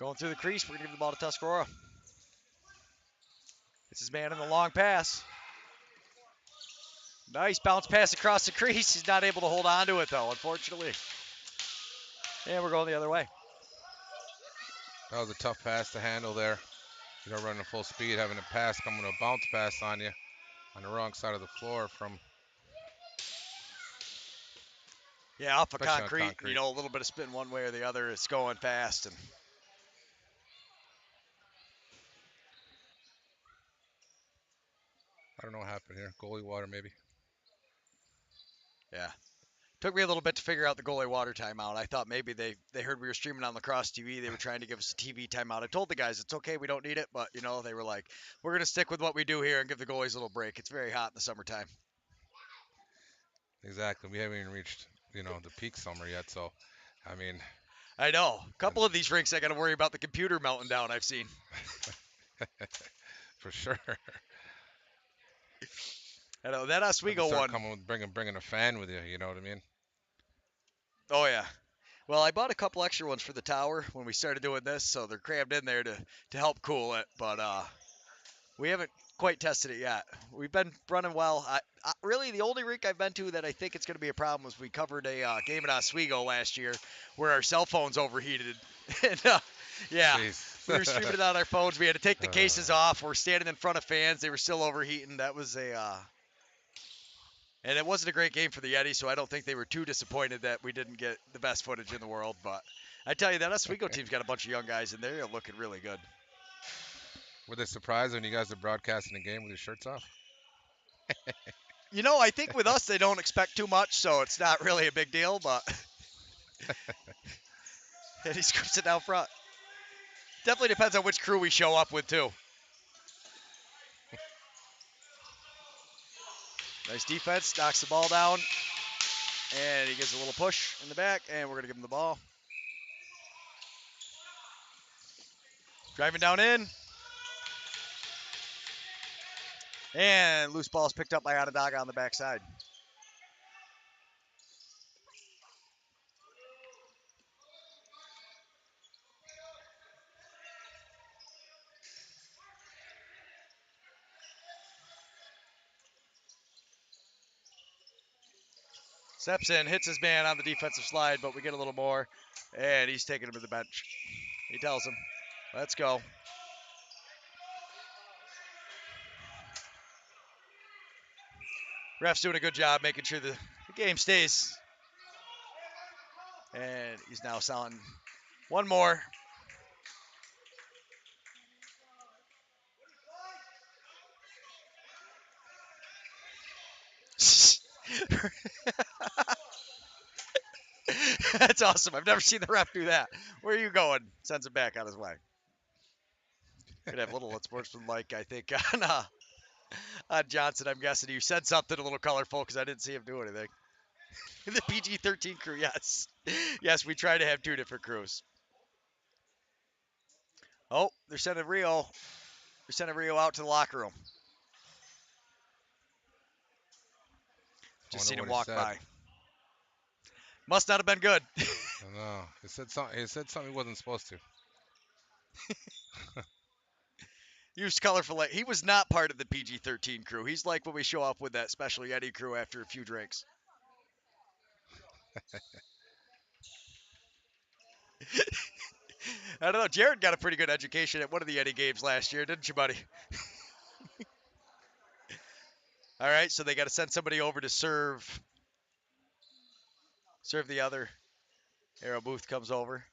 Going through the crease, we're going to give the ball to Tuscarora. It's his man in the long pass. Nice bounce pass across the crease. He's not able to hold on to it, though, unfortunately. And we're going the other way. That was a tough pass to handle there. You know, running full speed, having a pass coming to a bounce pass on you on the wrong side of the floor from. Yeah, off of Especially on concrete, concrete. you know, a little bit of spin one way or the other. It's going fast. And I don't know what happened here. Goalie water, maybe. yeah. Took me a little bit to figure out the goalie water timeout. I thought maybe they heard we were streaming on Lacrosse TV. They were trying to give us a TV timeout. I told the guys it's okay, we don't need it, but you know they were like, we're gonna stick with what we do here and give the goalies a little break. It's very hot in the summertime. Exactly. We haven't even reached, you know, the peak summer yet. So, I mean, I know. A couple of these rinks, I got to worry about the computer melting down. I've seen. for sure. I know that Have to Oswego start one. coming with bringing a fan with you. You know what I mean? Oh yeah. Well, I bought a couple extra ones for the tower when we started doing this, so they're crammed in there to help cool it. But we haven't quite tested it yet. We've been running well. Really, the only rink I've been to that I think it's going to be a problem was we covered a game at Oswego last year where our cell phones overheated. And, yeah, Jeez. we were streaming it on our phones. We had to take the cases off. We're standing in front of fans. They were still overheating. That was and it wasn't a great game for the Yeti, so I don't think they were too disappointed that we didn't get the best footage in the world. But I tell you, that Oswego team's got a bunch of young guys, and they're looking really good. Were they surprised when you guys are broadcasting the game with your shirts off? You know, I think with us, they don't expect too much, so it's not really a big deal, but and he scripts it down front. Definitely depends on which crew we show up with, too. Nice defense, knocks the ball down, and he gives a little push in the back, and we're going to give him the ball. Driving down in. And loose ball is picked up by Onondaga on the backside. Steps in, hits his man on the defensive slide, but we get a little more, and he's taking him to the bench. He tells him, let's go. Ref's doing a good job making sure the game stays. And he's now selling one more. That's awesome. I've never seen the ref do that. Where are you going? Sends him back on his way. Could have a little sportsman like I think on Johnson. I'm guessing you said something a little colorful because I didn't see him do anything. The PG-13 crew, yes, yes. We try to have two different crews. Oh, they're sending Rio. They're sending Rio out to the locker room. Just seen him walk by. Must not have been good. No, he said something. He said something he wasn't supposed to. Used colorful. He was not part of the PG-13 crew. He's like when we show up with that special Yeti crew after a few drinks. I don't know. Jared got a pretty good education at one of the Yeti games last year, didn't you, buddy? All right, so they got to send somebody over to serve the other. Arrow Booth comes over.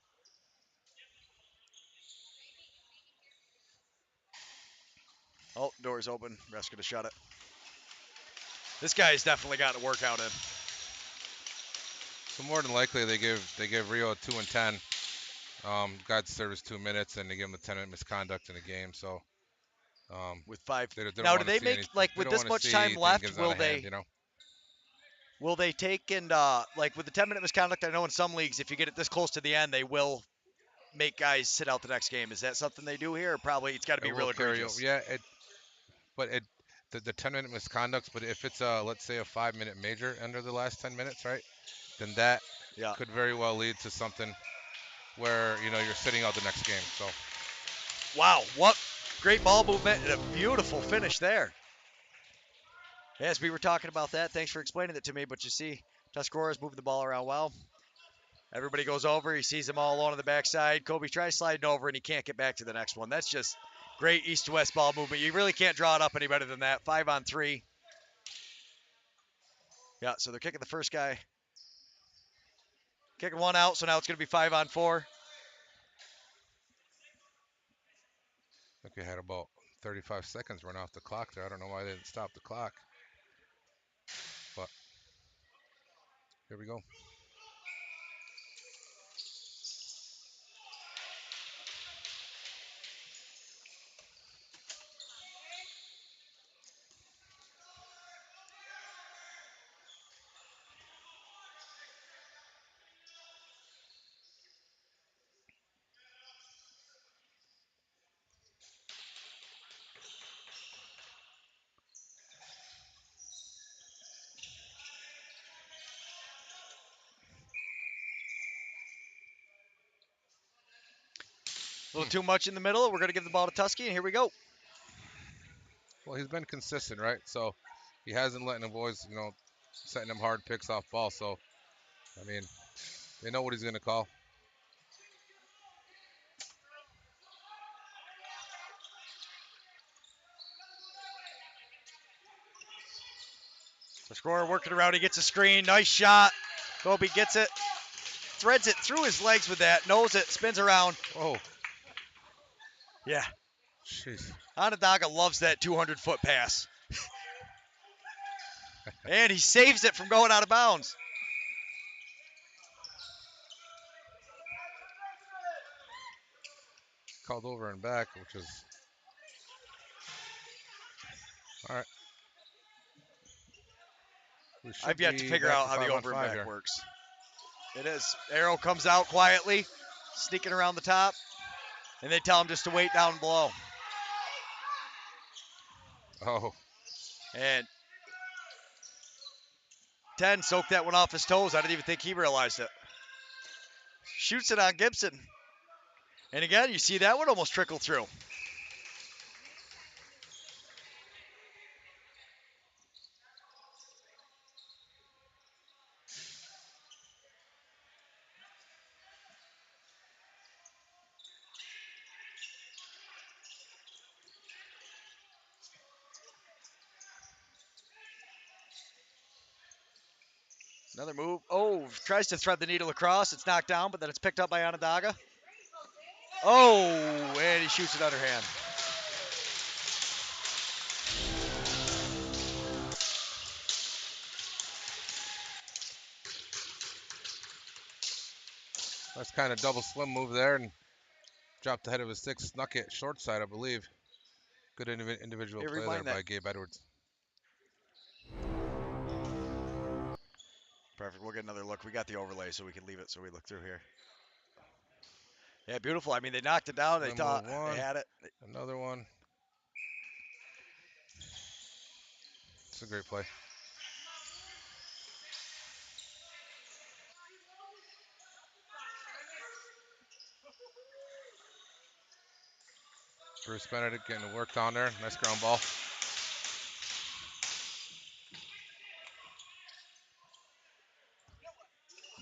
Oh, door's open. Ref's going to shut it. This guy's definitely got a workout in. So more than likely they give Rio a 2 and 10. Got service 2 minutes and they give him a 10-minute misconduct in the game. So With 5. they don't Now, do wanna they see make like they with don't this wanna much see time things left? gets out Will of they? hand, you know? Will they take and like with the 10-minute misconduct? I know in some leagues, if you get it this close to the end, they will make guys sit out the next game. Is that something they do here? Or probably it's got to be It real will carry egregious. over. Yeah, the 10-minute misconducts. But if it's let's say a 5-minute major under the last 10 minutes, right? Then that Yeah. could very well lead to something where you're sitting out the next game. So Wow, what great ball movement and a beautiful finish there. Yes, we were talking about that. Thanks for explaining it to me. But you see, Tuscarora's moving the ball around well. Everybody goes over. He sees them all alone on the backside. Kobe tries sliding over, and he can't get back to the next one. That's just great east-to-west ball movement. You really can't draw it up any better than that. 5-on-3. Yeah, so they're kicking the first guy. Kicking one out, so now it's going to be 5-on-4. I think we had about 35 seconds run off the clock there. I don't know why they didn't stop the clock. But here we go. A little too much in the middle. We're going to give the ball to Tusky, and here we go. Well, he's been consistent, right? So he hasn't letting the boys, setting them hard picks off ball. So, I mean, they know what he's going to call. The scorer working around. He gets a screen. Nice shot. Kobe gets it. Threads it through his legs with that. Knows it. Spins around. Oh, Yeah. jeez. Onondaga loves that 200-foot pass. And he saves it from going out of bounds. Called over and back, which is all right. I've yet to figure out how the over and back here. works. It is. Arrow comes out quietly, sneaking around the top, and they tell him just to wait down below. Oh, And 10 soaked that one off his toes. I didn't even think he realized it. Shoots it on Gibson. And again, you see that one almost trickle through. Another move. Oh, tries to thread the needle across. It's knocked down, but then it's picked up by Onondaga. Oh, and he shoots it underhand. that's kind of double swim move there and dropped the head of his stick, snuck it short side, I believe. Good individual Hey, play there rewind that. by Gabe Edwards. Perfect. We'll get another look. We got the overlay, so we can leave it so we look through here. Yeah, beautiful. I mean, they knocked it down. They Swim thought move one, they had it. another one. It's a great play. Bruce Benedict getting to work down there. Nice ground ball.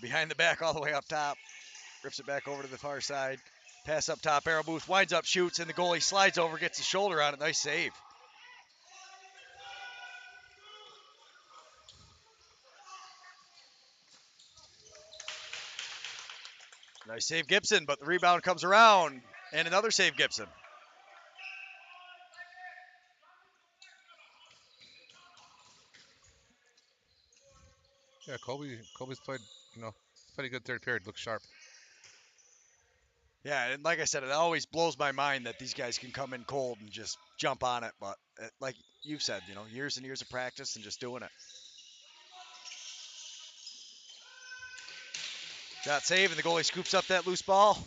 Behind the back all the way up top. Rips it back over to the far side. Pass up top. Arrow Booth winds up, shoots, and the goalie slides over, gets his shoulder on it. Nice save. Nice save, Gibson, but the rebound comes around. And another save, Gibson. Yeah, Kobe's played, pretty good third period. Looks sharp. Yeah, and like I said, it always blows my mind that these guys can come in cold and just jump on it. But like you've said, years and years of practice and just doing it. Shot save, and the goalie scoops up that loose ball.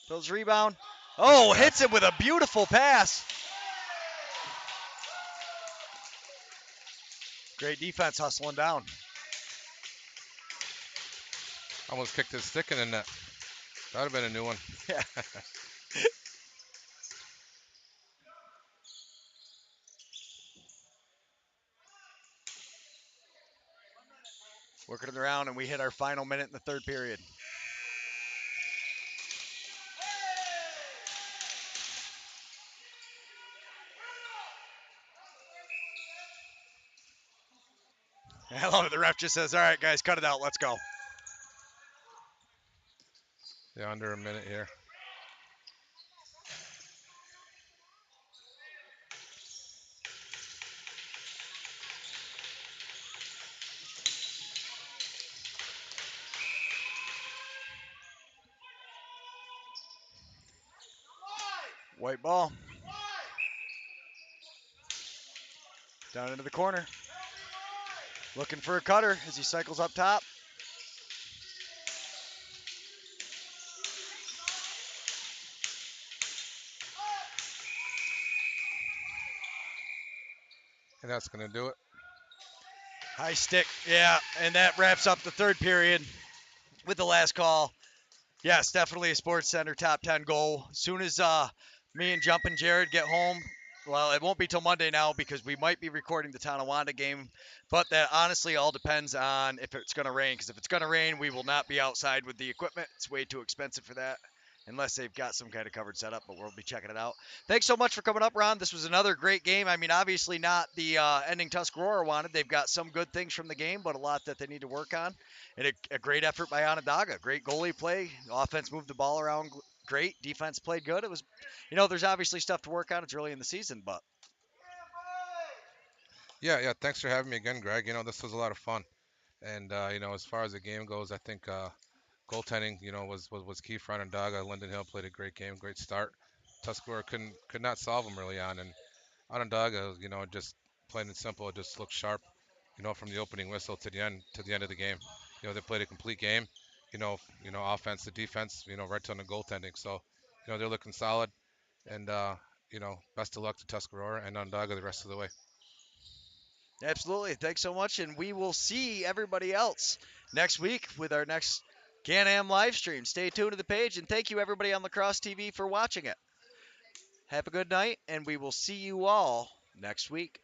Throws rebound. Oh, hits him with a beautiful pass. Great defense hustling down. Almost kicked his stick in the net. That would have been a new one. Yeah. Working it around, and we hit our final minute in the third period. I love it. The ref just says, all right, guys, cut it out. Let's go. Yeah, under a minute here. White ball. Down into the corner. Looking for a cutter as he cycles up top. And that's going to do it. High stick. Yeah, and that wraps up the third period with the last call. Yes, definitely a Sports Center top 10 goal. As soon as me and Jumpin' Jared get home, well, it won't be till Monday now because we might be recording the Tonawanda game. But that honestly all depends on if it's going to rain. Because if it's going to rain, we will not be outside with the equipment. It's way too expensive for that. Unless they've got some kind of covered setup, but we'll be checking it out. Thanks so much for coming up, Ron. This was another great game. I mean, obviously not the ending Tuscarora wanted. They've got some good things from the game, but a lot that they need to work on. And a great effort by Onondaga. Great goalie play. Offense moved the ball around great. Defense played good. It was, there's obviously stuff to work on. It's early in the season, but Yeah. Thanks for having me again, Greg. This was a lot of fun. And as far as the game goes, I think goaltending, was key for Onondaga. Linden Hill played a great game, great start. Tuscarora could not solve them early on, and Onondaga, just plain and simple, it just looked sharp, from the opening whistle to the end of the game. They played a complete game, offense to defense, right to the goaltending. So, they're looking solid, and best of luck to Tuscarora and Onondaga the rest of the way. absolutely. Thanks so much. And we will see everybody else next week with our next Can-Am live stream. Stay tuned to the page. And thank you, everybody on Lacrosse TV, for watching it. Have a good night, and we will see you all next week.